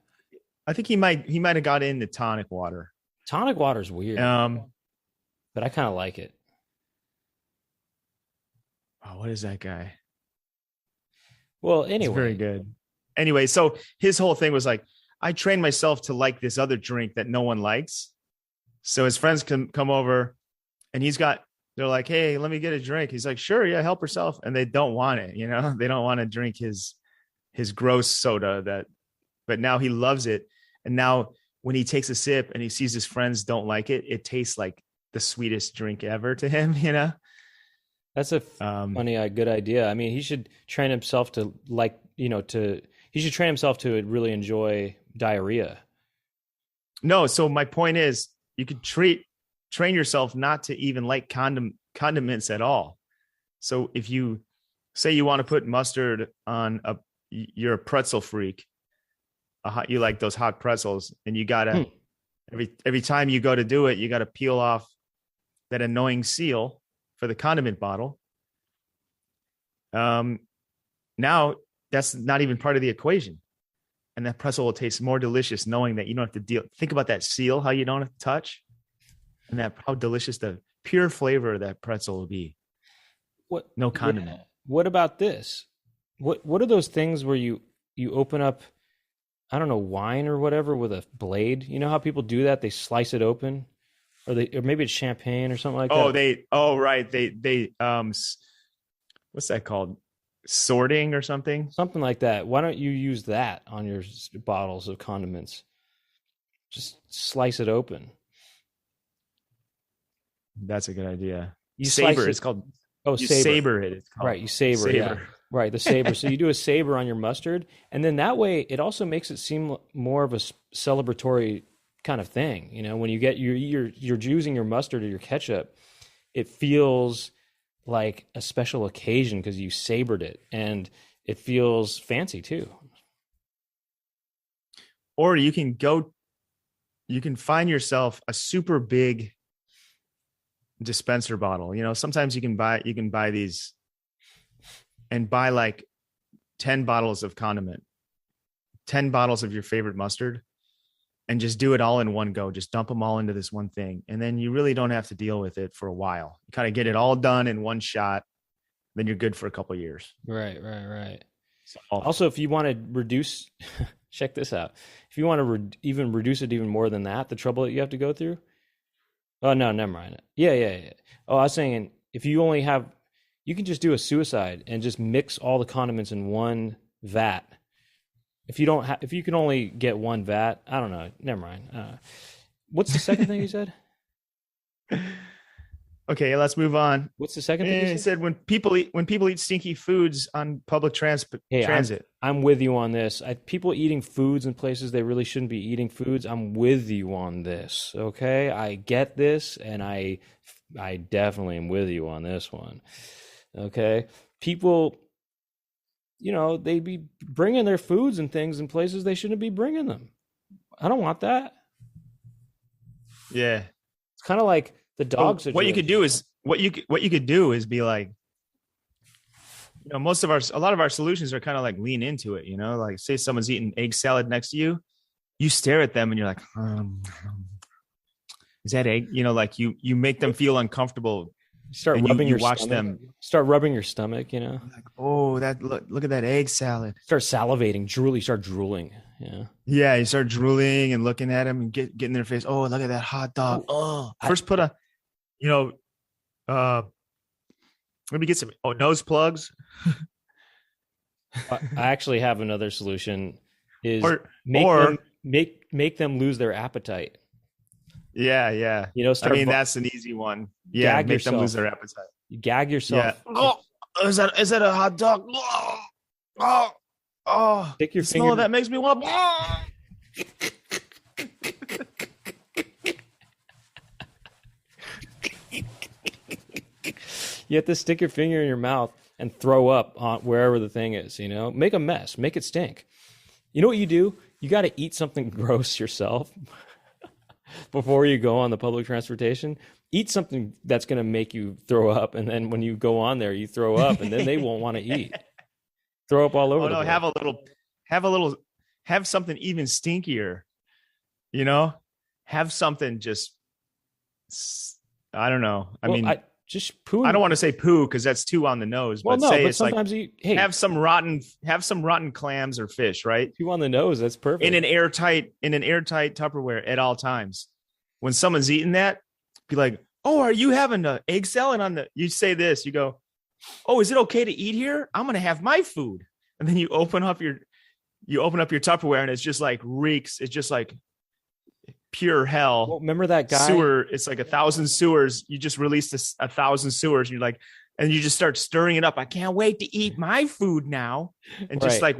I think he might have got into tonic water. Tonic water's weird. But I kind of like it. Oh, what is that guy? Well, anyway. It's very good. Anyway, so his whole thing was like, I trained myself to like this other drink that no one likes. So his friends can come over and they're like, hey, let me get a drink. He's like, sure, yeah, help yourself. And they don't want it, they don't want to drink his gross soda but now he loves it. And now when he takes a sip and he sees his friends don't like it, it tastes like the sweetest drink ever to him, That's a funny, good idea. I mean, he should train himself to he should train himself to really enjoy diarrhea. No, so my point is you could train yourself not to even like condiments at all. So if you say you want to put mustard on you're a pretzel freak, you like those hot pretzels, and you gotta every time you go to do it, you gotta peel off that annoying seal for the condiment bottle. Now that's not even part of the equation, and that pretzel will taste more delicious knowing that you don't have to think about that seal, how you don't have to touch, and how delicious the pure flavor of that pretzel will be. No condiment. Yeah. What about this? What are those things where you open up, I don't know, wine or whatever with a blade? You know how people do that? They slice it open, or maybe it's champagne or something like that. Right. They what's that called? Sorting or something? Something like that. Why don't you use that on your bottles of condiments? Just slice it open. That's a good idea. You saber. It's called. Oh, you saber. Saber it. It's called. Right. You saber. Yeah. Right. The saber. So you do a saber on your mustard, and then that way it also makes it seem more of a celebratory kind of thing. When you get you're using your mustard or your ketchup, it feels like a special occasion because you sabered it, and it feels fancy too. Or you can find yourself a super big dispenser bottle. Sometimes you can buy these and buy like 10 bottles of condiment, 10 bottles of your favorite mustard, and just do it all in one go. Just dump them all into this one thing. And then you really don't have to deal with it for a while. You kind of get it all done in one shot. Then you're good for a couple of years. Right. So, also, if you want to reduce, check this out. If you want to even reduce it even more than that, the trouble that you have to go through. Oh, no, never mind. Yeah. Oh, I was saying if you only have, you can just do a suicide and just mix all the condiments in one vat. If you can only get one vat, I don't know. Never mind. What's the second thing you said? Okay, let's move on. What's the second thing? He said when people eat stinky foods on public transit. I'm with you on this. People eating foods in places they really shouldn't be eating foods. I'm with you on this. Okay, I get this, and I definitely am with you on this one. Okay, people, they be bringing their foods and things in places they shouldn't be bringing them. I don't want that. Yeah, it's kind of like the dog situation. What you could do is be like, a lot of our solutions are kind of like lean into it. Like say someone's eating egg salad next to you, you stare at them and you're like, is that egg? Like you make them feel uncomfortable. Start rubbing your watch stomach. them. Start rubbing your stomach. Like, oh, that look at that egg salad. Start salivating, start drooling. Yeah. Yeah, you start drooling and looking at them and get in their face. Oh, look at that hot dog. First put a, let me get some nose plugs. I actually have another solution. Is make them lose their appetite. Yeah. That's an easy one. Yeah, make them lose their appetite. You gag yourself. Yeah. Oh, is that a hot dog? Oh, stick your the finger. Smell of that makes me want. You have to stick your finger in your mouth and throw up on wherever the thing is, you know? Make a mess, make it stink. You know what you do? You got to eat something gross yourself before you go on the public transportation. Eat something that's going to make you throw up, and then when you go on there, you throw up, and then they won't want to eat. Throw up all over the place. Have something even stinkier, you know? Have something just, I don't know. Just poo. I don't want to say poo because that's too on the nose. Well, but no, say but it's sometimes like have some rotten clams or fish, right? Poo on the nose. That's perfect. In an airtight Tupperware at all times. When someone's eating that, be like, "Oh, are you having an egg salad on the?" You say this. You go, "Oh, is it okay to eat here? I'm gonna have my food." And then you open up your Tupperware and it's just like reeks. It's just like pure hell. Well, remember that guy? Sewer. It's like 1,000 sewers. You just released 1,000 sewers. And you're like, and you just start stirring it up. I can't wait to eat my food now. And just like,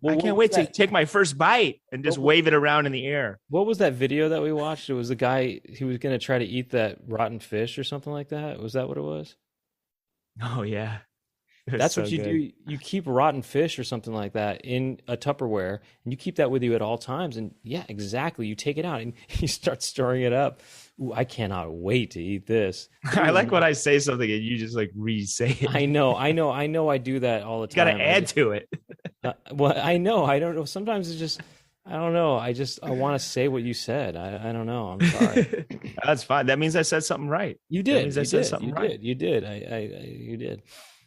I can't wait to take my first bite and just wave it around in the air. What was that video that we watched? It was the guy, he was going to try to eat that rotten fish or something like that. Was that what it was? Oh, yeah. That's what you do. You keep rotten fish or something like that in a Tupperware, and you keep that with you at all times. And yeah, exactly. You take it out and you start stirring it up. Ooh, I cannot wait to eat this. I like when I say something and you just like re-say it. I know. I do that all the time. You got to add to it. Well, I know. I don't know. Sometimes it's just, I don't know. I want to say what you said. I don't know. I'm sorry. That's fine. That means I said something right. You did. That means I said something right. You did. You did.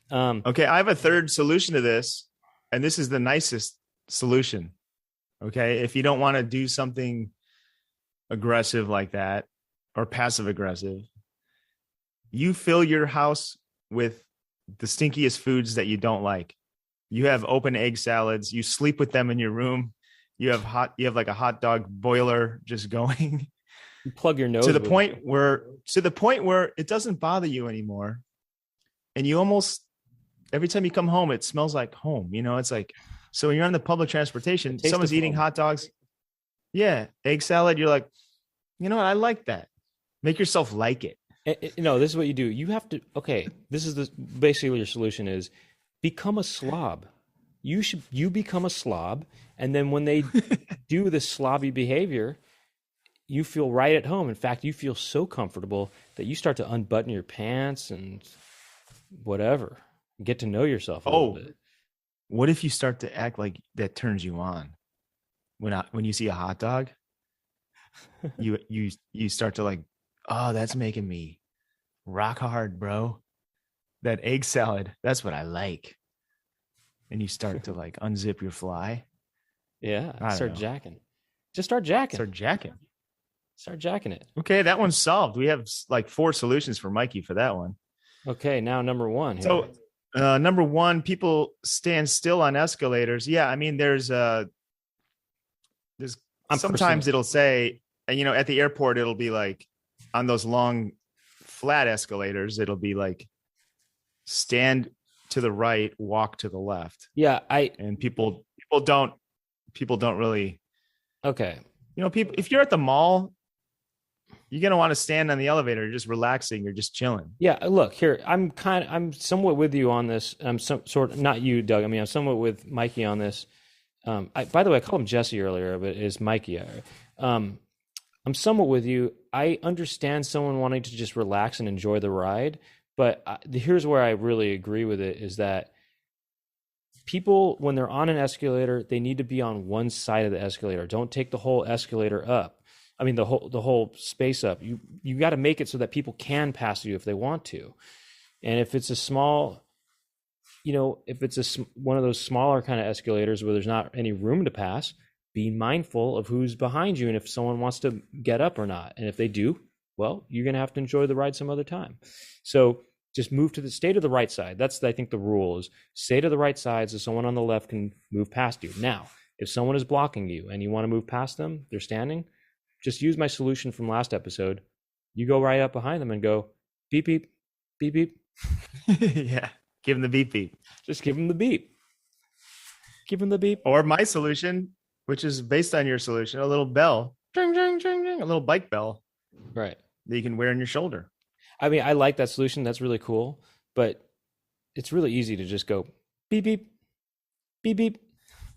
Okay, I have a third solution to this, and this is the nicest solution. Okay, if you don't want to do something aggressive like that or passive aggressive, you fill your house with the stinkiest foods that you don't like. You have open egg salads. You sleep with them in your room. You have like a hot dog boiler just going. You plug your nose to the point where it doesn't bother you anymore, and you almost. Every time you come home, it smells like home. You know, it's like, so when you're on the public transportation, someone's eating hot dogs. Yeah. Egg salad. You're like, you know what? I like that. Make yourself like it. No, this is what you do. You have to, okay. This is basically your solution is become a slob. You become a slob. And then when they do the slobby behavior, you feel right at home. In fact, you feel so comfortable that you start to unbutton your pants and whatever. Get to know yourself a little bit. What if you start to act like that turns you on? When you see a hot dog, you start to like, oh, that's making me rock hard, bro. That egg salad, that's what I like. And you start to like unzip your fly. Yeah, start jacking. Just start jacking. Start jacking it. Okay, that one's solved. We have like 4 solutions for Mikey for that one. Okay, now number 1. Here. So number 1, people stand still on escalators. Yeah, I mean, there's sometimes it'll say, you know, at the airport, it'll be like on those long flat escalators, it'll be like stand to the right, walk to the left. Yeah, and people don't really. Okay. You know, if you're at the mall, you're going to want to stand on the elevator. You're just relaxing. You're just chilling. Yeah. Look here. I'm somewhat with you on this. I'm not you, Doug. I mean, I'm somewhat with Mikey on this. By the way, I called him Jesse earlier, but it's Mikey. I'm somewhat with you. I understand someone wanting to just relax and enjoy the ride, but here's where I really agree with it is that people, when they're on an escalator, they need to be on one side of the escalator. Don't take the whole escalator up. I mean, the whole space up. You got to make it so that people can pass you if they want to. And if it's a small, you know, if it's one of those smaller kind of escalators where there's not any room to pass, be mindful of who's behind you and if someone wants to get up or not. And if they do, well, you're going to have to enjoy the ride some other time. So just stay to the right side. That's, I think, the rule is stay to the right side so someone on the left can move past you. Now, if someone is blocking you and you want to move past them, they're standing, just use my solution from last episode. You go right up behind them and go, beep, beep, beep, beep. Yeah. Give them the beep, beep. Just give them the beep. Give them the beep. Or my solution, which is based on your solution, a little bell, ding, ding, ding, ding, a little bike bell. Right. That you can wear on your shoulder. I mean, I like that solution. That's really cool. But it's really easy to just go beep, beep, beep, beep.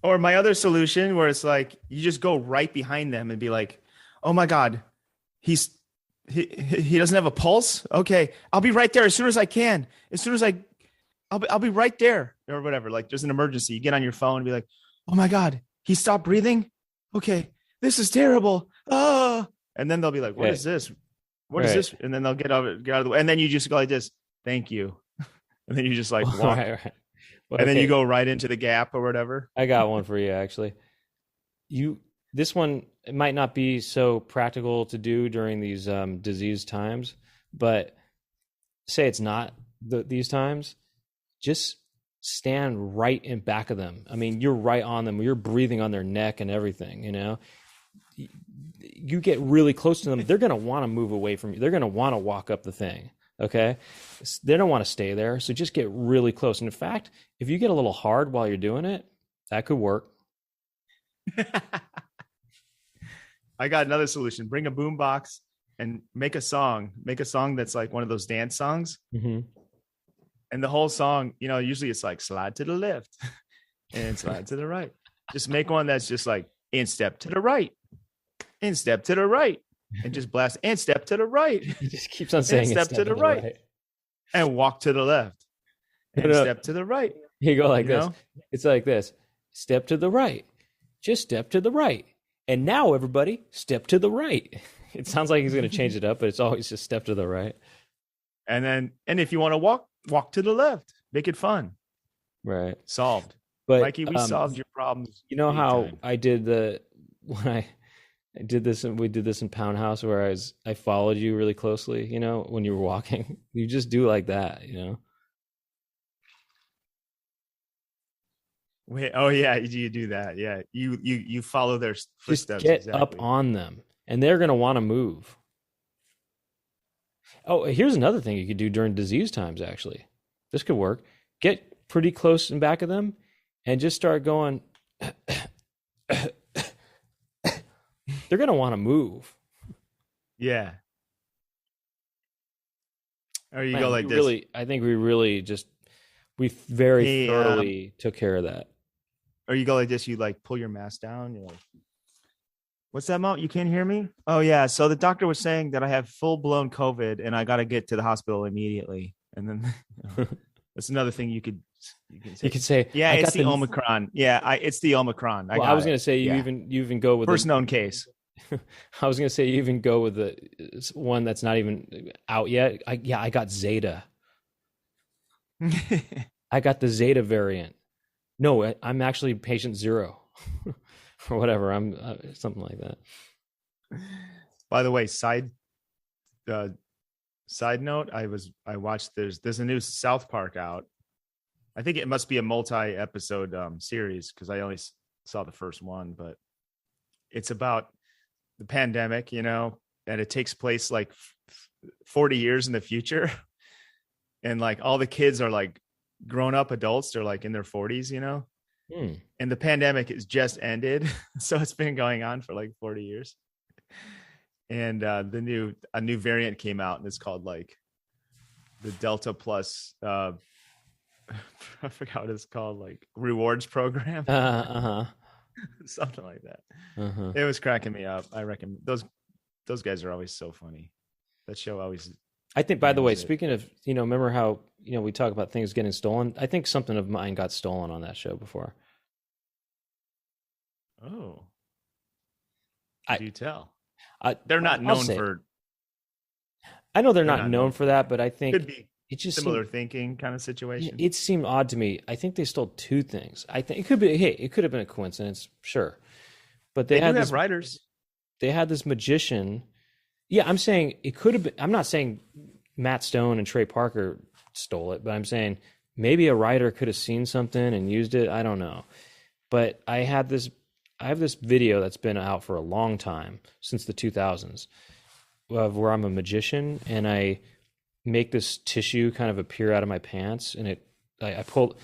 Or my other solution where it's like, you just go right behind them and be like, oh my God, he doesn't have a pulse. Okay. I'll be right there as soon as I can. As soon as I'll be right there or whatever. Like there's an emergency. You get on your phone and be like, oh my God, he stopped breathing. Okay. This is terrible. Oh, and then they'll be like, what is this? What is this? And then they'll get out of the way. And then you just go like this. Thank you. And then you just like walk. Right. Well, and then you go right into the gap or whatever. I got one for you, actually. This one, it might not be so practical to do during these disease times, but say it's not these times, just stand right in back of them. I mean, you're right on them. You're breathing on their neck and everything, you know? You get really close to them, they're going to want to move away from you. They're going to want to walk up the thing. Okay. They don't want to stay there. So just get really close. And in fact, if you get a little hard while you're doing it, that could work. I got another solution. Bring a boombox and make a song that's like one of those dance songs. Mm-hmm. And the whole song, you know, usually it's like slide to the left and slide to the right. Just make one that's just like and step to the right and step to the right. And just blast and step to the right. He just keeps on saying step to the right. And walk to the left. And step to the right. You go like this. It's like this. Step to the right. Just step to the right. And now everybody step to the right. It sounds like he's going to change it up, but it's always just step to the right. And if you want to walk to the left. Make it fun. Right. Solved. But Mikey, we solved your problems. You know how I did I did this, and we did this in Poundhouse where I followed you really closely, you know, when you were walking. You just do like that, you know. Wait, oh yeah, you do that. Yeah. You follow their footsteps. Just get up on them and they're gonna want to move. Oh, here's another thing you could do during disease times, actually. This could work. Get pretty close in back of them and just start going. They're going to want to move. Yeah. Or you go like this. Really, I think we very thoroughly took care of that. Or you go like this. You like pull your mask down. You're like, what's that, Mom? You can't hear me? Oh, yeah. So the doctor was saying that I have full blown COVID and I got to get to the hospital immediately. And then that's another thing you could say. You could say, yeah, it's the Omicron. Yeah, it's the Omicron. Well, I was going to say you even go with first known case. I was going to say you even go with the one that's not even out yet. I got Zeta. I got the Zeta variant. No, I'm actually patient 0 or whatever. I'm something like that. By the way, side note, I watched there's a new South Park out. I think it must be a multi-episode series because I only saw the first one, but it's about the pandemic, you know, and it takes place like 40 years in the future. And like all the kids are like grown up adults. They're like in their 40s, you know, and the pandemic has just ended. So it's been going on for like 40 years. And a new variant came out and it's called like the Delta Plus, I forgot what it's called, like rewards program. Something like that. It was cracking me up. I reckon those guys are always so funny. That show always. I think, by the way, speaking of, you know, remember how, you know, we talk about things getting stolen? I think something of mine got stolen on that show before. Oh. Do you tell? They're not known for. I know they're not known for that, but I think could be it's just similar thinking kind of situation. It seemed odd to me. I think they stole 2 things. I think it could be. Hey, it could have been a coincidence, sure, but they had have writers. They had this magician. Yeah, I'm saying it could have been. I'm not saying Matt Stone and Trey Parker stole it, but I'm saying maybe a writer could have seen something and used it. I don't know, but I have this video that's been out for a long time, since the 2000s, of where I'm a magician and I make this tissue kind of appear out of my pants, and I pull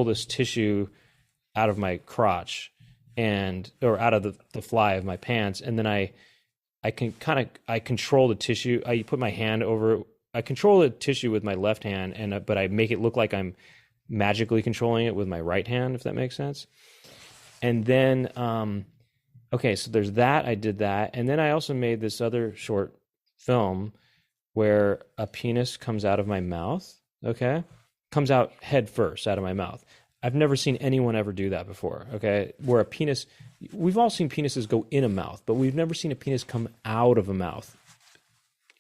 this tissue out of my crotch or out of the fly of my pants, and then I control the tissue. I put my hand over I control the tissue with my left hand, but I make it look like I'm magically controlling it with my right hand, if that makes sense. And then, okay, so there's that. I did that, and then I also made this other short film where a penis comes out of my mouth. Okay, comes out head first out of my mouth. I've never seen anyone ever do that before. Okay, where a penis, we've all seen penises go in a mouth, but we've never seen a penis come out of a mouth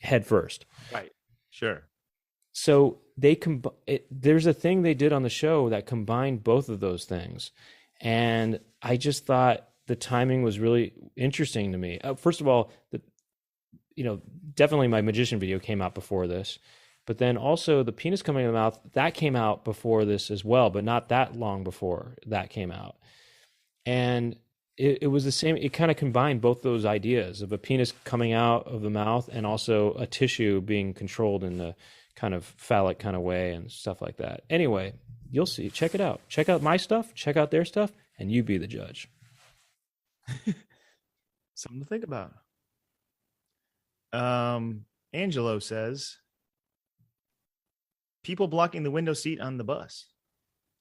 head first. Right. Sure. So there's a thing they did on the show that combined both of those things. And I just thought the timing was really interesting to me. First of all, definitely my magician video came out before this, but then also the penis coming out of the mouth, that came out before this as well, but not that long before that came out. And it was the same. It kind of combined both those ideas of a penis coming out of the mouth and also a tissue being controlled in the kind of phallic kind of way and stuff like that. Anyway, you'll see. Check it out. Check out my stuff. Check out their stuff, and you be the judge. Something to think about. Angelo says, people blocking the window seat on the bus.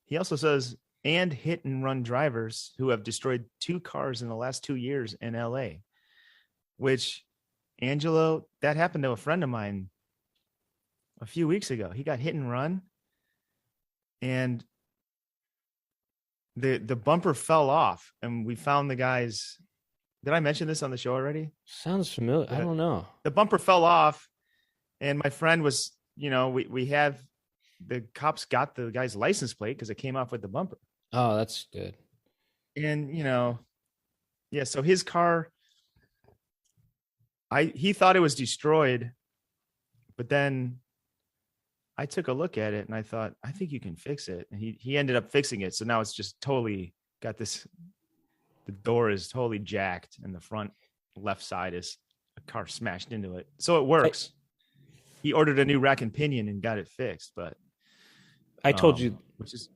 He also says, and hit and run drivers who have destroyed 2 cars in the last 2 years in LA, which, Angelo, that happened to a friend of mine a few weeks ago. He got hit and run, and the bumper fell off, and we found the guys. Did I mention this on the show already? Sounds familiar. I don't know. The bumper fell off, and my friend was, we have the cops got the guy's license plate because it came off with the bumper. Oh, that's good. And, yeah, so his car, he thought it was destroyed, but then I took a look at it and I thought, I think you can fix it. And he ended up fixing it. So now it's just totally got this, the door is totally jacked and the front left side is a car smashed into it. So it works. He ordered a new rack and pinion and got it fixed, but I told you, which is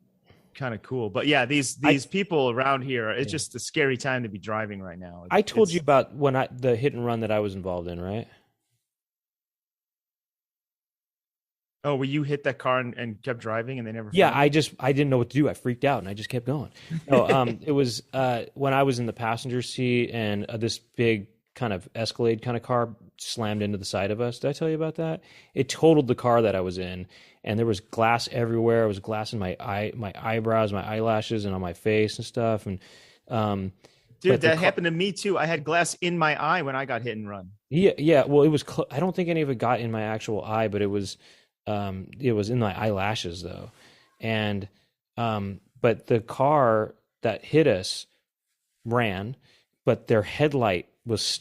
kind of cool. But yeah, these people around here, it's just a scary time to be driving right now. I told you about the hit and run that I was involved in, right? Oh, well, you hit that car and kept driving and they never. Yeah, I didn't know what to do. I freaked out and I just kept going. No, it was when I was in the passenger seat and this big kind of Escalade kind of car slammed into the side of us. Did I tell you about that? It totaled the car that I was in, and there was glass everywhere. There was glass in my eyebrows, my eyelashes, and on my face and stuff. And dude, that happened to me too. I had glass in my eye when I got hit and run. Yeah. Well, it was. I don't think any of it got in my actual eye, but it was in my eyelashes though. And but the car that hit us ran, but their headlight was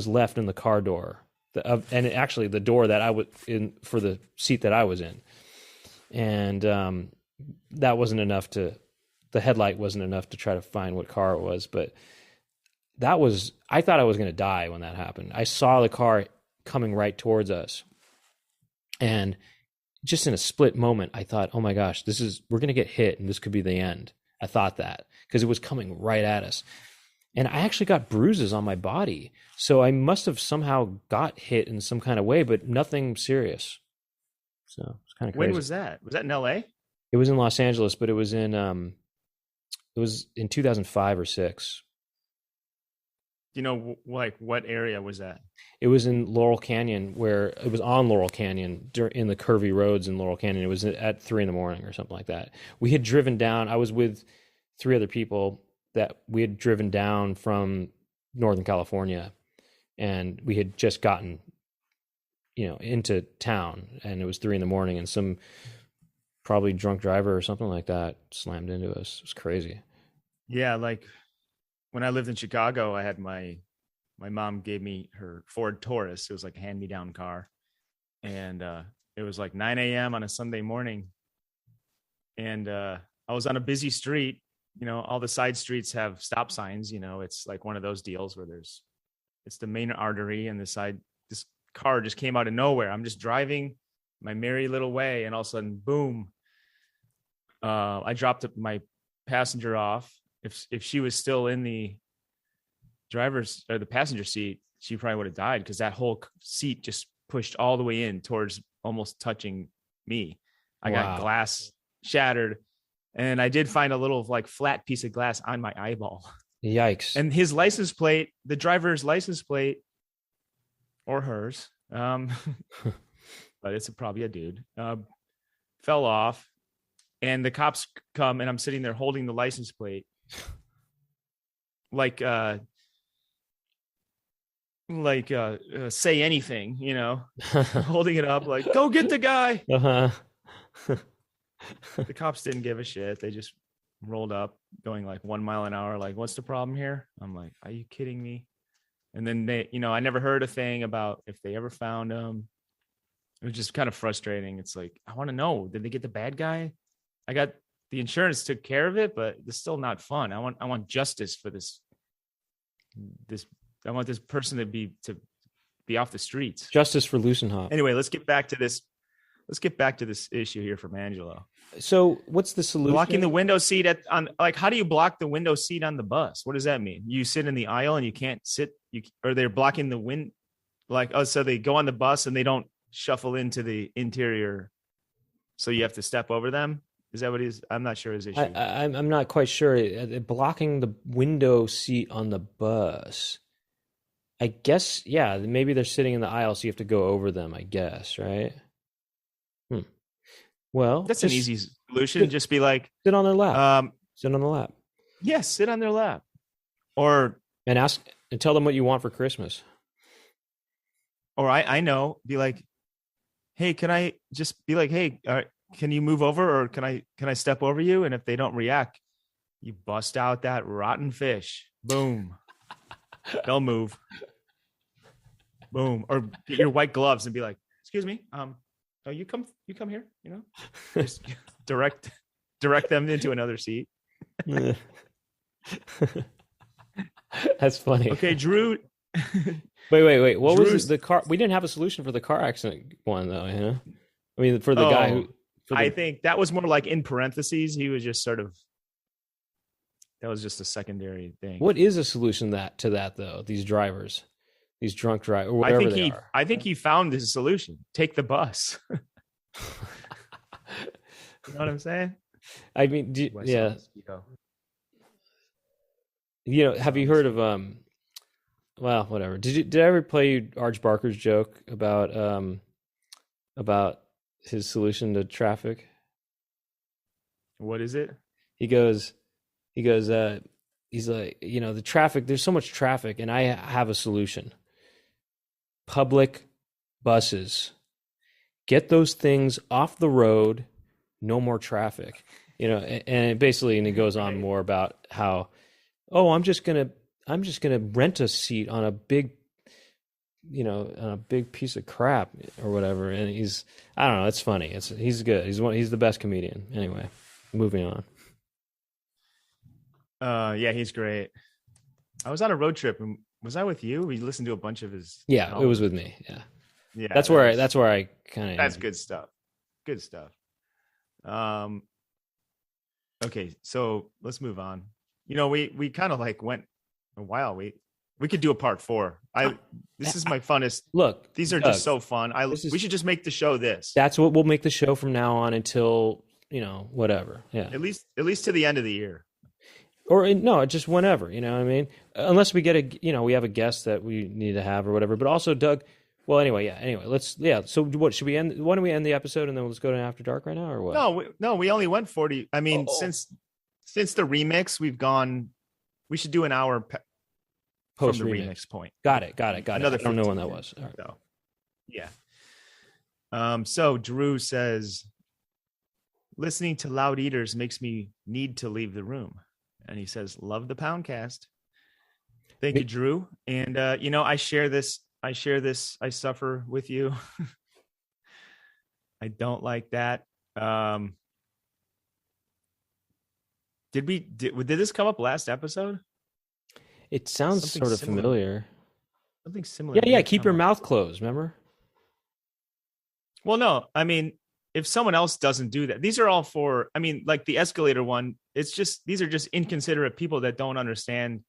left in the car door, and actually the door that I was in for the seat that I was in, and that wasn't enough the headlight wasn't enough to try to find what car it was. But I thought I was going to die when that happened. I saw the car coming right towards us, and just in a split moment, I thought, oh my gosh, we're going to get hit and this could be the end. I thought that because it was coming right at us. And I actually got bruises on my body. So I must have somehow got hit in some kind of way, but nothing serious. So it's kind of crazy. When was that? Was that in LA? It was in Los Angeles, but it was in 2005 or 6. Do you know what area was that? It was in Laurel Canyon, where it was on Laurel Canyon in the curvy roads in Laurel Canyon. It was at 3 a.m. or something like that. We had driven down. I was with 3 other people that we had driven down from Northern California, and we had just gotten, into town, and it was 3 a.m, and some probably drunk driver or something like that slammed into us. It was crazy. Yeah. Like when I lived in Chicago, I had my mom gave me her Ford Taurus. It was like a hand-me-down car. And it was like 9 a.m. on a Sunday morning. And I was on a busy street. All the side streets have stop signs. It's like one of those deals where it's the main artery and the side. This car just came out of nowhere. I'm just driving my merry little way, and all of a sudden, boom. I dropped my passenger off. If she was still in the passenger seat, she probably would have died because that whole seat just pushed all the way in towards almost touching me. I Wow. got glass shattered, and I did find a little like flat piece of glass on my eyeball. Yikes. And his license plate, the driver's license plate, or hers, but it's probably a dude, fell off. And the cops come, and I'm sitting there holding the license plate, like say anything, you know, holding it up, like, go get the guy. Uh-huh. The cops didn't give a shit. They just rolled up, going like 1 mile an hour. Like, what's the problem here? I'm like, are you kidding me? And then they, you know, I never heard a thing about if they ever found him. It was just kind of frustrating. It's like, I want to know, did they get the bad guy? I got the insurance took care of it, but it's still not fun. I want justice for this. I want this person to be off the streets. Justice for Loosenhop. Anyway, let's get back to this. Let's get back to this issue here from Angelo. So what's the solution? Blocking the window seat how do you block the window seat on the bus? What does that mean? You sit in the aisle and you can't sit, or they're blocking the wind, like, oh, so they go on the bus and they don't shuffle into the interior, so you have to step over them. Is that what it is? I'm not sure his issue. I'm not quite sure. Blocking the window seat on the bus. I guess, yeah, maybe they're sitting in the aisle, so you have to go over them, I guess, right? Well, that's an easy solution. Just be like, sit on their lap. Sit on the lap. Yes, sit on their lap. And ask and tell them what you want for Christmas. Or I know, be like, hey, can I just be like, hey, can you move over, or can I step over you? And if they don't react, you bust out that rotten fish. Boom. They'll move. Boom. Or get your white gloves and be like, excuse me, oh, you come here, you know, just direct them into another seat. That's funny. Okay, Drew. Wait. What was the car? We didn't have a solution for the car accident one, though. You know, I mean, for the guy who. I think that was more like in parentheses. He was just sort of. That was just a secondary thing. What is a solution to that though? These drivers, these drunk drivers, or whatever they are. I think he found his solution. Take the bus. You know what I'm saying? I mean, yeah. You know, have you heard of well, whatever. Did I ever play you Arch Barker's joke about his solution to traffic? What is it? He goes, he's like, you know, the traffic, there's so much traffic, and I have a solution. Public buses. Get those things off the road, no more traffic. You know, and basically, and he goes on more about how, oh, I'm just gonna rent a seat on a big, you know, on a big piece of crap or whatever. And I don't know, it's funny. He's good. He's the best comedian. Anyway, moving on. Yeah, he's great. I was on a road trip, and was I with you? We listened to a bunch of his. Yeah, it was with me. Yeah. Yeah. That's where I kind of. That's good stuff. Good stuff. Okay, so let's move on. You know, we kind of like went a while. We could do a part 4. This is my funnest. Look, these are just so fun. We should just make the show this. That's what we'll make the show from now on until, you know, whatever. Yeah. At least to the end of the year. Or no, just whenever, you know what I mean? Unless we get we have a guest that we need to have or whatever. But also, Doug, well, anyway. So what, should we end? Why don't we end the episode and then let's go to After Dark right now, or what? No, we only went 40. I mean, since the remix, we should do an hour post from the remix point. Got it. I don't know when that was. All right. So, yeah. So Drew says, listening to loud eaters makes me need to leave the room. And he says, love the Poundcast. Thank you, Drew. And, you know, I share this. I suffer with you. I don't like that. Did this come up last episode? It sounds Something sort of similar. familiar. Something similar. Yeah. Keep your mouth closed. Remember? Well, no, I mean, if someone else doesn't do that, these are all for, I mean, like the escalator one, these are just inconsiderate people that don't understand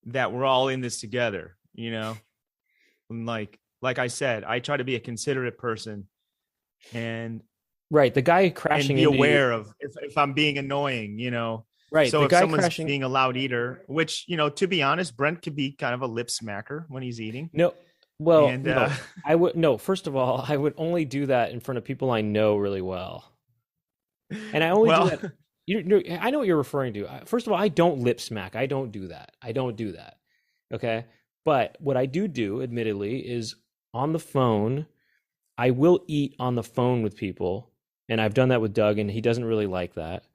that we're all in this together, you know? And like like I said, I try to be a considerate person and Right. The guy crashing be into aware of if I'm being annoying, right. So The if guy someone's crashing. being a loud eater, which, to be honest, Brent could be kind of a lip smacker when he's eating. No, well, And no, I would no. First of all, I would only do that in front of people I know really well, and I only do well, that. I know what you're referring to. First of all, I don't lip smack. I don't do that. I don't do that. Okay, but what I do, admittedly, is on the phone. I will eat on the phone with people, and I've done that with Doug, and he doesn't really like that.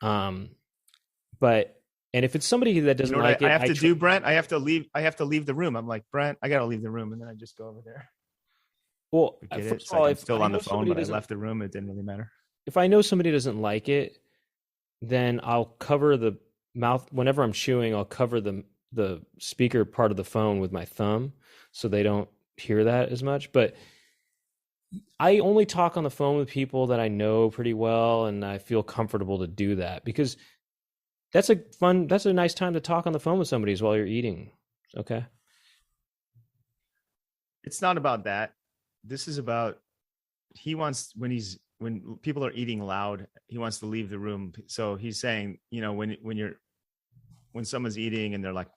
But and if it's somebody that doesn't like it, I have to do, Brent. I have to leave. I have to leave the room. I'm like, Brent, I got to leave the room, and then I just go over there. Well, first of all, I'm still on the phone, but I left the room. It didn't really matter. If I know somebody doesn't like it, then I'll cover the mouth whenever I'm chewing. I'll cover the speaker part of the phone with my thumb, so they don't hear that as much. But I only talk on the phone with people that I know pretty well, and I feel comfortable to do that because that's a nice time to talk on the phone with somebody while you're eating. Okay. It's not about that. This is about when people are eating loud, he wants to leave the room. So he's saying, when someone's eating and they're like,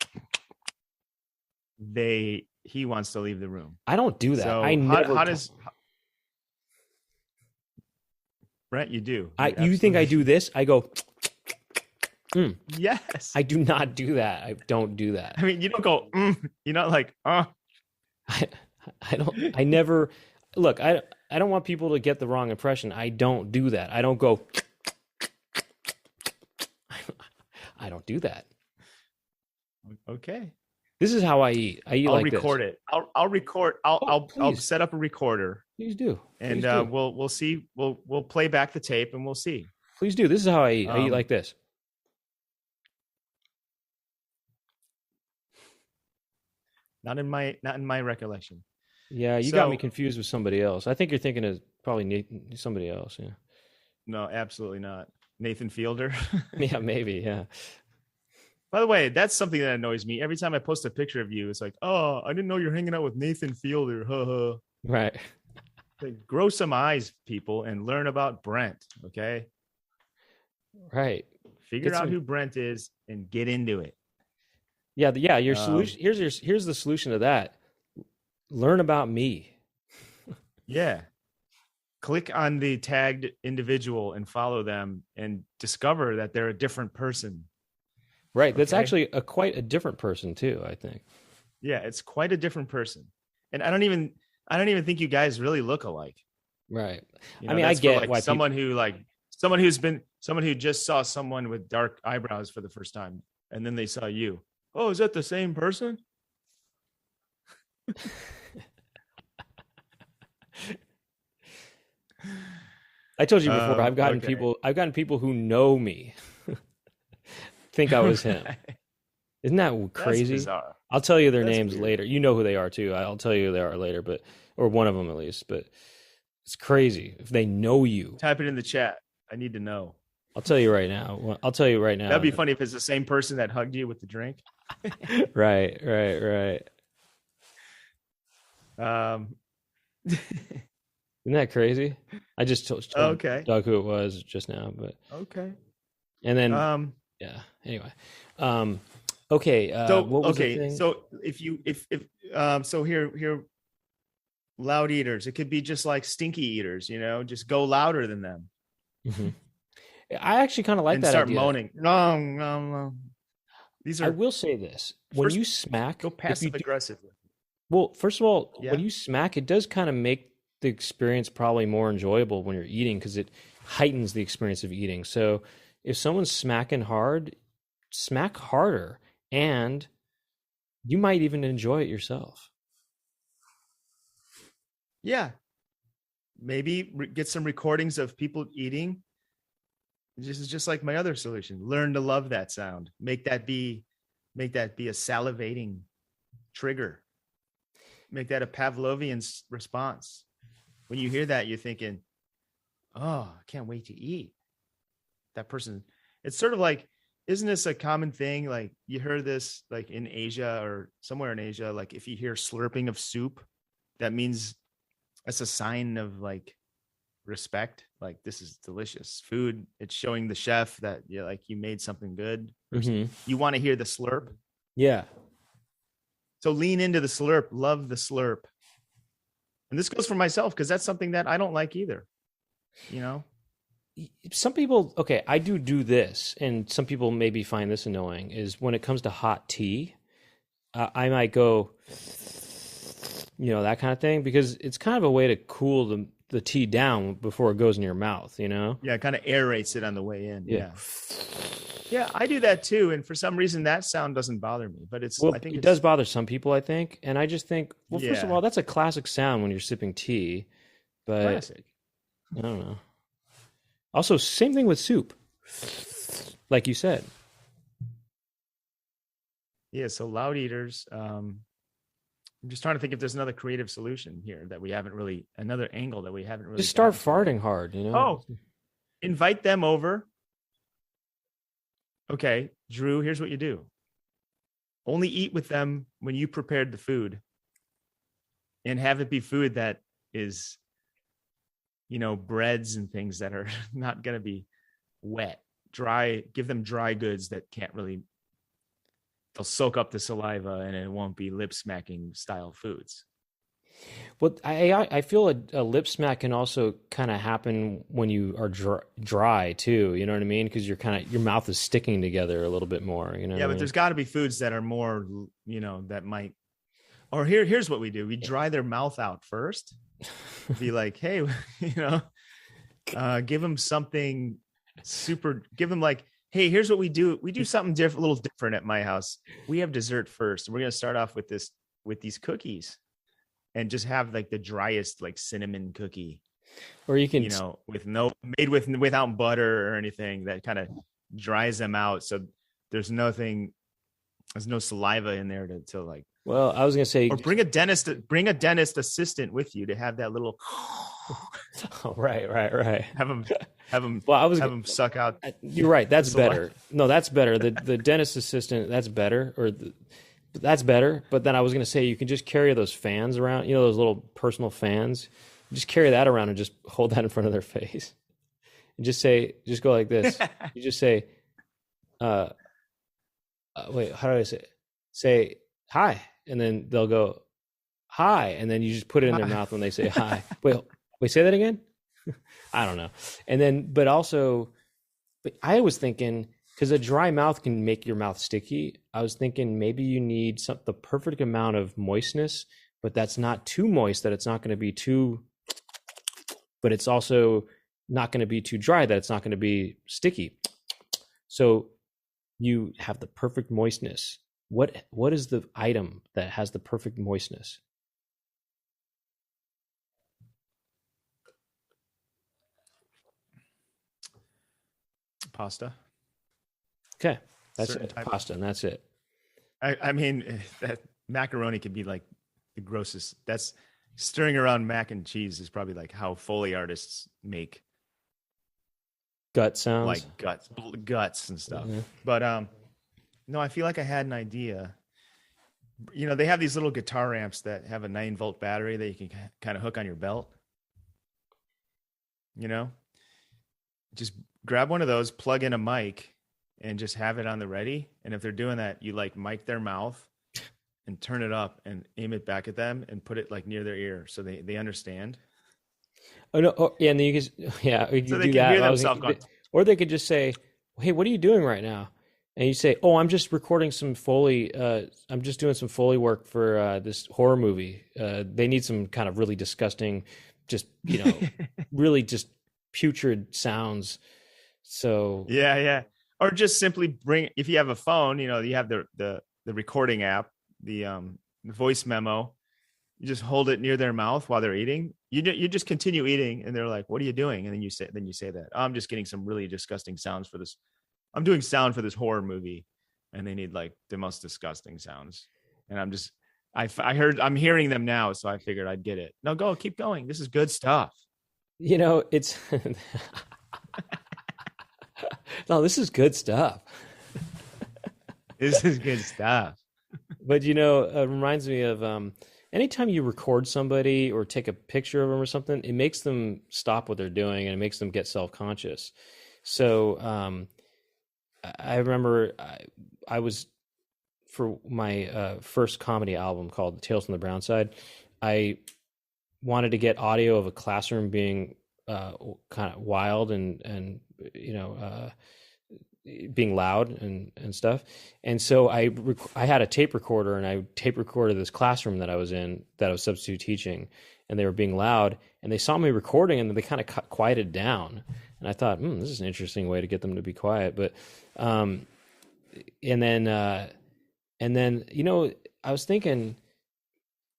he wants to leave the room. I don't do that. So I never. How does Brent? You do. You think I do this? I go. Yes. I do not do that. I don't do that. I mean, you don't go. You're not like. I don't. I never. Look, I don't want people to get the wrong impression. I don't do that. I don't go. I don't do that. Okay. This is how I eat. I eat like this. I'll record it. I'll record. I'll set up a recorder. Please do. And we'll see. We'll play back the tape and we'll see. Please do. This is how I eat. I eat like this. Not in my recollection. Yeah, you got me confused with somebody else. I think you're thinking of probably somebody else. Yeah. No, absolutely not. Nathan Fielder. Yeah, maybe. Yeah. By the way, that's something that annoys me. Every time I post a picture of you, it's like, oh, I didn't know you're hanging out with Nathan Fielder. Right. Like, grow some eyes, people, and learn about Brent. Okay. Right. Figure out who Brent is and get into it. Yeah. Yeah. Your solution. Here's the solution to that. Learn about me. Yeah. Click on the tagged individual and follow them and discover that they're a different person. Right. That's actually quite a different person too, I think. Yeah, it's quite a different person. And I don't even think you guys really look alike. Right. I mean, I get why someone who just saw someone with dark eyebrows for the first time and then they saw you. Oh, is that the same person? I told you before, I've gotten people who know me think I was him. Isn't that crazy? I'll tell you their names later. You know who they are too. I'll tell you who they are later, or one of them at least. But it's crazy if they know you. Type it in the chat. I need to know. I'll tell you right now. That'd be funny if it's the same person that hugged you with the drink. Right. Isn't that crazy? I just told Doug who it was just now, but okay. And then yeah. Anyway, okay. What was the thing? So so here, loud eaters. It could be just like stinky eaters. Just go louder than them. Mm-hmm. I actually kind of like that. Start idea. Moaning. No. I will say this: when you smack, go passive aggressively. Well, first of all, when you smack, it does kind of make the experience probably more enjoyable when you're eating because it heightens the experience of eating. So if someone's smacking hard, smack harder, and you might even enjoy it yourself. Yeah. Maybe get some recordings of people eating. This is just like my other solution. Learn to love that sound. Make that be a salivating trigger. Make that a Pavlovian response. When you hear that, you're thinking, oh, I can't wait to eat. That person. It's sort of like, isn't this a common thing? Like you heard this like in Asia or somewhere in Asia, like if you hear slurping of soup, that means that's a sign of like respect. Like, this is delicious food. It's showing the chef that you made something good. You want to hear the slurp. Yeah. So lean into the slurp, love the slurp. And this goes for myself, because that's something that I don't like either. Some people, okay, I do this, and some people maybe find this annoying, is when it comes to hot tea, I might go, that kind of thing, because it's kind of a way to cool the tea down before it goes in your mouth, Yeah, it kind of aerates it on the way in. Yeah, I do that too. And for some reason, that sound doesn't bother me. But I think it does bother some people, I think. And I just think, well, first of all, that's a classic sound when you're sipping tea. But classic. I don't know. Also, same thing with soup, like you said. Yeah, so loud eaters. I'm just trying to think if there's another creative solution here that we haven't really, another angle that we haven't really. Just start farting hard, Oh, invite them over. Okay, Drew, here's what you do. Only eat with them when you prepared the food, and have it be food that is, breads and things that are not going to be wet, dry. Give them dry goods that can't really, they'll soak up the saliva and it won't be lip smacking style foods. Well, I feel a lip smack can also kind of happen when you are dry too. You know what I mean? Because your mouth is sticking together a little bit more. Yeah, but there's got to be foods that are more, that might. Or here's what we do: we dry their mouth out first. Be like, hey, give them something super. Give them like, hey, here's what we do. We do something a little different at my house. We have dessert first. We're gonna start off with these cookies. And just have like the driest, like cinnamon cookie, or you can, without butter or anything, that kind of dries them out. So there's no saliva in there to like. Well, I was gonna say, or bring a dentist assistant with you to have that little. Oh, right. Have them. Well, have them suck out. You're right. That's better. No, that's better. The dentist assistant. That's better. That's better. But then I was going to say, you can just carry those fans around, those little personal fans. Just carry that around and just hold that in front of their face. And just go like this. You just say, wait, how do I say it? Say hi. And then they'll go, hi. And then you just put it in their mouth when they say hi. Wait, say that again? I don't know. And then, but I was thinking, because a dry mouth can make your mouth sticky. I was thinking maybe you need the perfect amount of moistness, but that's not too moist that it's not going to be too, but it's also not going to be too dry that it's not going to be sticky. So you have the perfect moistness. What is the item that has the perfect moistness? Pasta. Okay, that's it. Pasta, and that's it. I mean, that macaroni could be like the grossest. That's stirring around mac and cheese is probably like how Foley artists make gut sounds, like guts and stuff. Mm-hmm. But no, I feel like I had an idea. They have these little guitar amps that have a 9-volt battery that you can kind of hook on your belt. Just grab one of those, plug in a mic, and just have it on the ready. And if they're doing that, you like mic their mouth and turn it up and aim it back at them and put it like near their ear so they understand. Oh no! Oh, yeah, and then you can, so they can hear themselves going. Or they could just say, "Hey, what are you doing right now?" And you say, "Oh, I'm just recording some Foley. I'm just doing some Foley work for this horror movie. They need some kind of really disgusting, just really just putrid sounds." So yeah. Or just simply if you have a phone, you have the recording app, the voice memo. You just hold it near their mouth while they're eating. You just continue eating, and they're like, "What are you doing?" And then you say that, I'm just getting some really disgusting sounds for this. I'm doing sound for this horror movie, and they need like the most disgusting sounds. And I'm hearing them now, so I figured I'd get it. No, keep going. This is good stuff. It's. No, this is good stuff. This is good stuff. But it reminds me of anytime you record somebody or take a picture of them or something, it makes them stop what they're doing and it makes them get self-conscious. So I remember I was for my first comedy album called Tales from the Brown Side, I wanted to get audio of a classroom being kind of wild and being loud and stuff. And so I had a tape recorder and I tape recorded this classroom that I was in that I was substitute teaching, and they were being loud and they saw me recording and they kind of quieted down. And I thought, this is an interesting way to get them to be quiet. But and then I was thinking,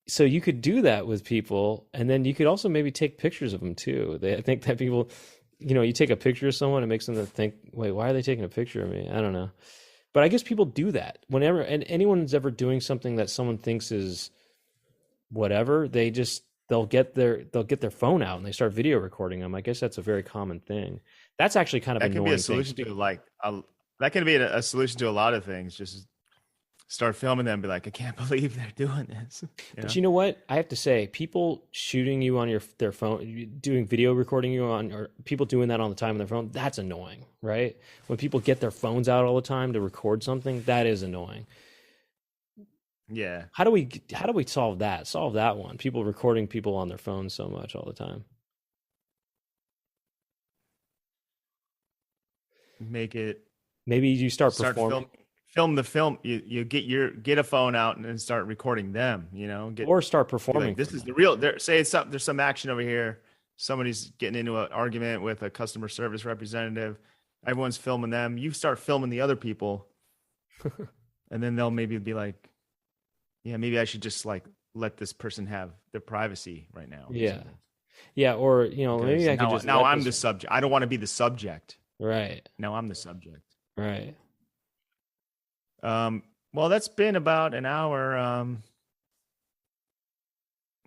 so you could do that with people, and then you could also maybe take pictures of them too. I think that people, you take a picture of someone, it makes them think, wait, why are they taking a picture of me? I don't know. But I guess people do that whenever, and anyone's ever doing something that someone thinks is whatever, they'll get their phone out and they start video recording them. I guess that's a very common thing. That's actually kind of that can annoying. Be a solution to that can be a solution to a lot of things. Just start filming them, be like, I can't believe they're doing this. But you know what? I have to say, people shooting you on their phone, doing video recording you on, or people doing that all the time on their phone, that's annoying, right? When people get their phones out all the time to record something, that is annoying. Yeah. How do we solve that? Solve that one. People recording people on their phones so much all the time. Maybe you start performing. Film the film. You get a phone out and then start recording them. Or start performing. Like, this is the real. There's some action over here. Somebody's getting into an argument with a customer service representative. Everyone's filming them. You start filming the other people, and then they'll maybe be like, "Yeah, maybe I should just like let this person have their privacy right now." Yeah, yeah. Or maybe I could just now I'm the subject. I don't want to be the subject. Right. Now I'm the subject. Right. Well, that's been about an hour.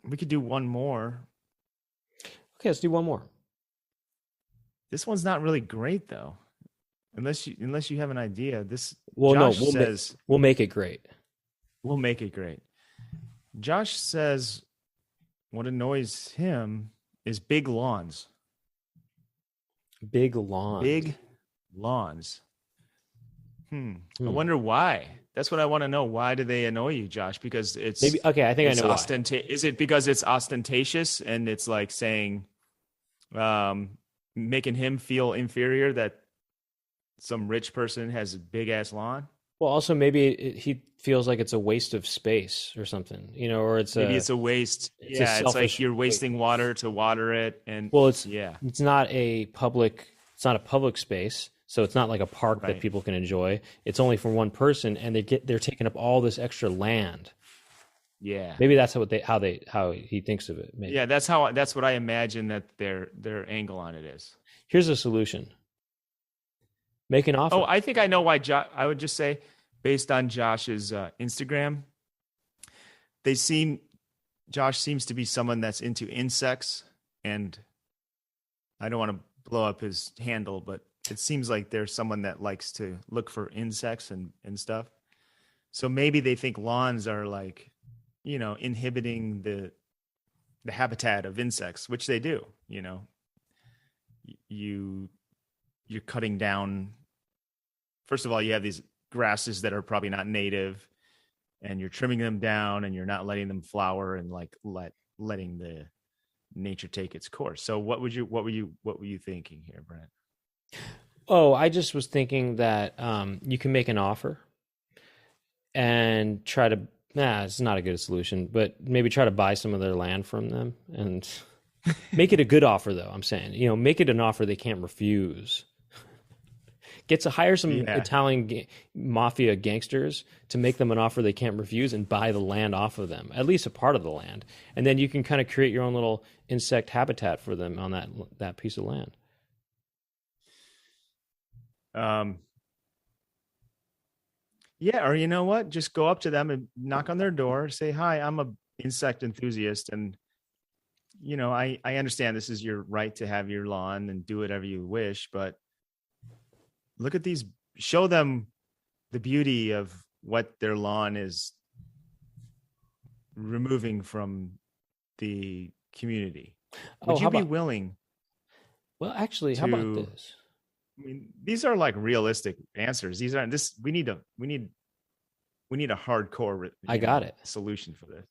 We could do one more. Okay, let's do one more. This one's not really great though, unless you have an idea. We'll make it great. We'll make it great. Josh says what annoys him is big lawns. Big lawns. Big lawns. I wonder why. That's what I want to know. Why do they annoy you, Josh? Because it's maybe okay. I think I know why. Is it because it's ostentatious and it's like saying, making him feel inferior that some rich person has a big ass lawn? Well, also maybe he feels like it's a waste of space or something, or it's it's a waste. It's like you're wasting water to water it, and it's not a public space. So it's not like a park that people can enjoy. It's only for one person, and they're taking up all this extra land. Yeah, maybe that's how he thinks of it. Maybe. Yeah, that's what I imagine that their angle on it is. Here's a solution: make an offer. Oh, I think I know why. I would just say, based on Josh's Instagram, Josh seems to be someone that's into insects, and I don't want to blow up his handle, but it seems like there's someone that likes to look for insects and stuff. So maybe they think lawns are like, inhibiting the habitat of insects, which they do. You're cutting down. First of all, you have these grasses that are probably not native, and you're trimming them down, and you're not letting them flower and like letting the nature take its course. So what were you thinking here, Brent? Oh, I just was thinking that you can make an offer and try to. It's not a good solution, but maybe try to buy some of their land from them and make it a good offer, though. I'm saying, make it an offer they can't refuse. Get to hire some Italian mafia gangsters to make them an offer they can't refuse and buy the land off of them, at least a part of the land. And then you can kind of create your own little insect habitat for them on that piece of land. Or you know what? Just go up to them and knock on their door, say, "Hi, I'm a insect enthusiast. And, I understand this is your right to have your lawn and do whatever you wish, but look at these, show them the beauty of what their lawn is removing from the community. Would Oh, you be willing well, actually, how about to? this? I mean, these are like realistic answers. These aren't this. We need a hardcore. I got it. Solution for this.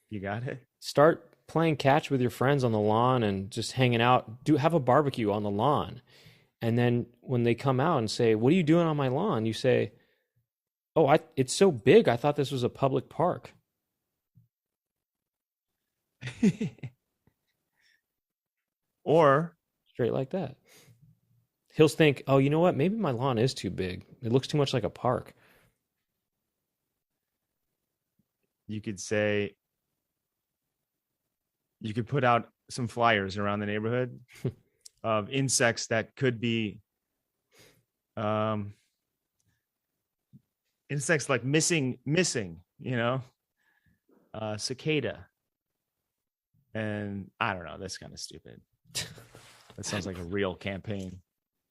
You got it. Start playing catch with your friends on the lawn and just hanging out. Have a barbecue on the lawn. And then when they come out and say, "What are you doing on my lawn?" you say, "Oh, it's so big. I thought this was a public park." Or straight like that. He'll think, "Oh, you know what? Maybe my lawn is too big. It looks too much like a park." you could say, you could put out some flyers around the neighborhood of insects that could be insects like missing, cicada. And I don't know, that's kind of stupid. That sounds like a real campaign,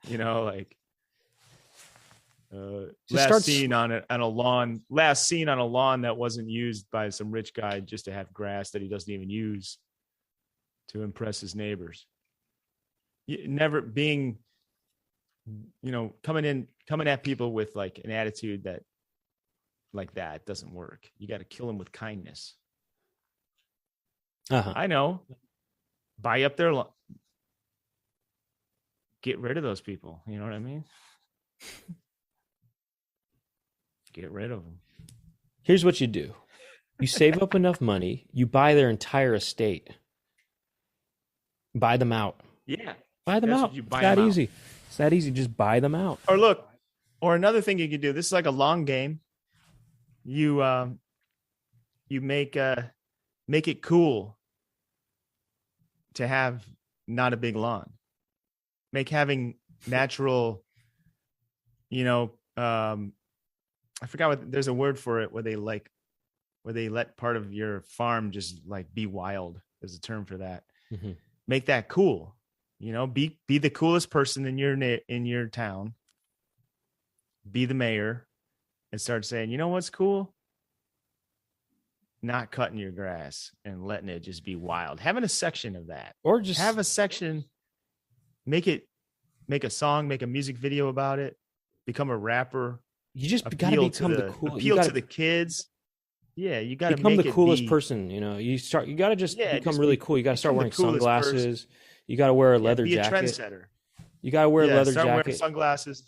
like last seen on a lawn that wasn't used by some rich guy just to have grass that he doesn't even use to impress his neighbors. Never being, coming at people with like an attitude that like that doesn't work. You got to kill them with kindness. I know. Buy up their get rid of those people. You know what I mean? Get rid of them. Here's what you do. You save up enough money. You buy their entire estate. Buy them out. Yeah. Buy them out. It's that easy. It's that easy. Just buy them out. Or look, or another thing you could do. This is like a long game. You make it cool to have not a big lawn. Make having natural, I forgot what, there's a word for it where they let part of your farm just like be wild. There's a term for that. Mm-hmm. Make that cool. Be the coolest person in your town. Be the mayor and start saying, you know what's cool? Not cutting your grass and letting it just be wild. Having a section of that. Or just have a section, make a song, make a music video about it, become a rapper. You just got to become the cool. Appeal to the kids. Yeah, you got to become the coolest person. You got to just become really cool. You got to start wearing sunglasses. You got to wear a leather jacket. Be a trendsetter. You got to wear a leather start jacket. Wearing sunglasses.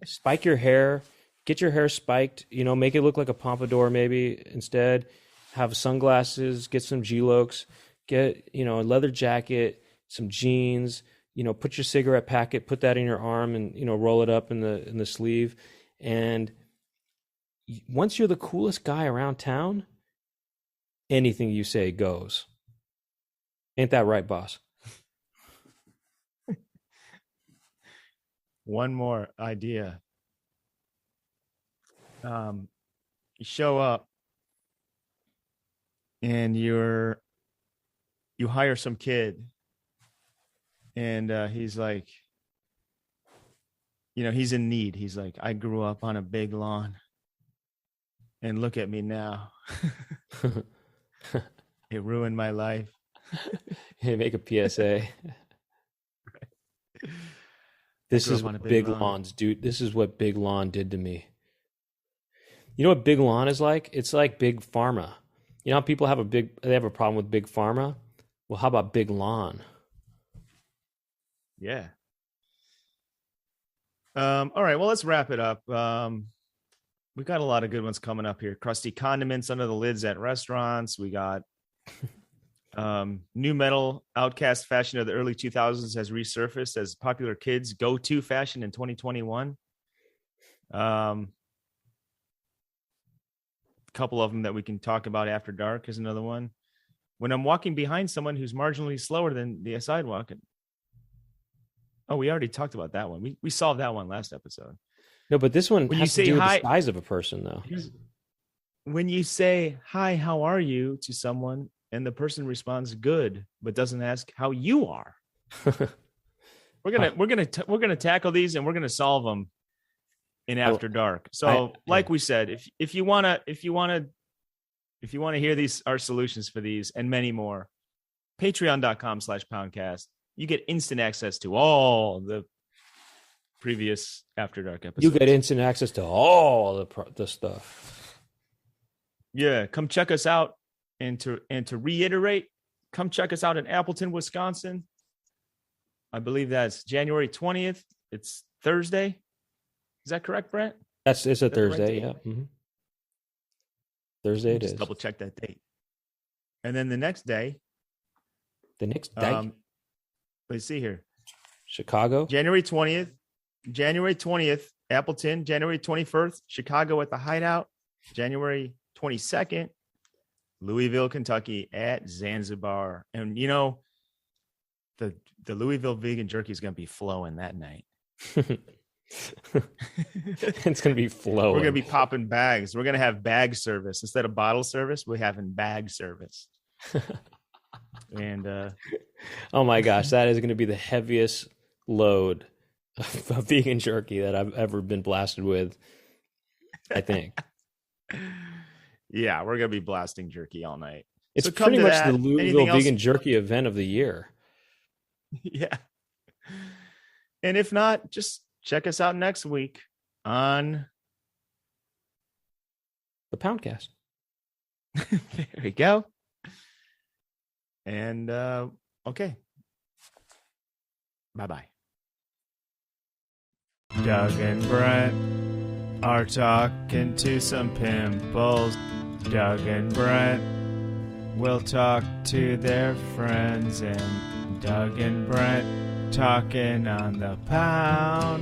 Spike your hair. Get your hair spiked. Make it look like a pompadour maybe instead. Have sunglasses. Get some G-Lokes. Get a leather jacket, some jeans. Put your cigarette packet. Put that in your arm and roll it up in the sleeve. And once you're the coolest guy around town, anything you say goes. Ain't that right, boss? One more idea. You show up and you hire some kid and he's like, he's in need. He's like, I grew up on a big lawn and look at me now. It ruined my life. Hey, make a PSA. This is what big lawns do. This is what big lawn did to me. You know what big lawn is like? It's like big pharma. You know how people have a problem with big pharma? Well, how about big lawn? Yeah. All right. Well, let's wrap it up. We got a lot of good ones coming up here. Crusty condiments under the lids at restaurants. We got new metal outcast fashion of the early 2000s has resurfaced as popular kids' go-to fashion in 2021. A couple of them that we can talk about after dark is another one. When I'm walking behind someone who's marginally slower than the sidewalk. Oh, we already talked about that one. We solved that one last episode. No, but this one has to do with the size of a person, though. When you say, hi, how are you to someone, and the person responds good, but doesn't ask how you are. We're gonna tackle these and we're gonna solve them in After Dark. So, we said, if you wanna if you want to hear our solutions for these and many more, patreon.com/poundcast. You get instant access to all the previous After Dark episodes. You get instant access to all the stuff. Yeah, come check us out. And to reiterate, come check us out in Appleton, Wisconsin. I believe that's January 20th. It's Thursday. Is that correct, Brent? It's a Thursday, right? yeah. Mm-hmm. Thursday it is. Double check that date. And then the next day. Let's see here. Chicago. January 20th, Appleton. January 21st, Chicago at the Hideout. January 22nd, Louisville, Kentucky at Zanzibar. And, you know, the Louisville vegan jerky is going to be flowing that night. It's going to be flowing. We're going to be popping bags. We're going to have bag service. Instead of bottle service, we're having bag service. And oh my gosh, that is going to be the heaviest load of vegan jerky that I've ever been blasted with, I think. Yeah, we're going to be blasting jerky all night. It's so pretty much the Louisville vegan jerky event of the year. Yeah. And if not, just check us out next week on the Poundcast. There we go. And okay. Bye-bye. Doug and Brent are talking to some pimples. Doug and Brent will talk to their friends, and Doug and Brent talking on the Poundcast.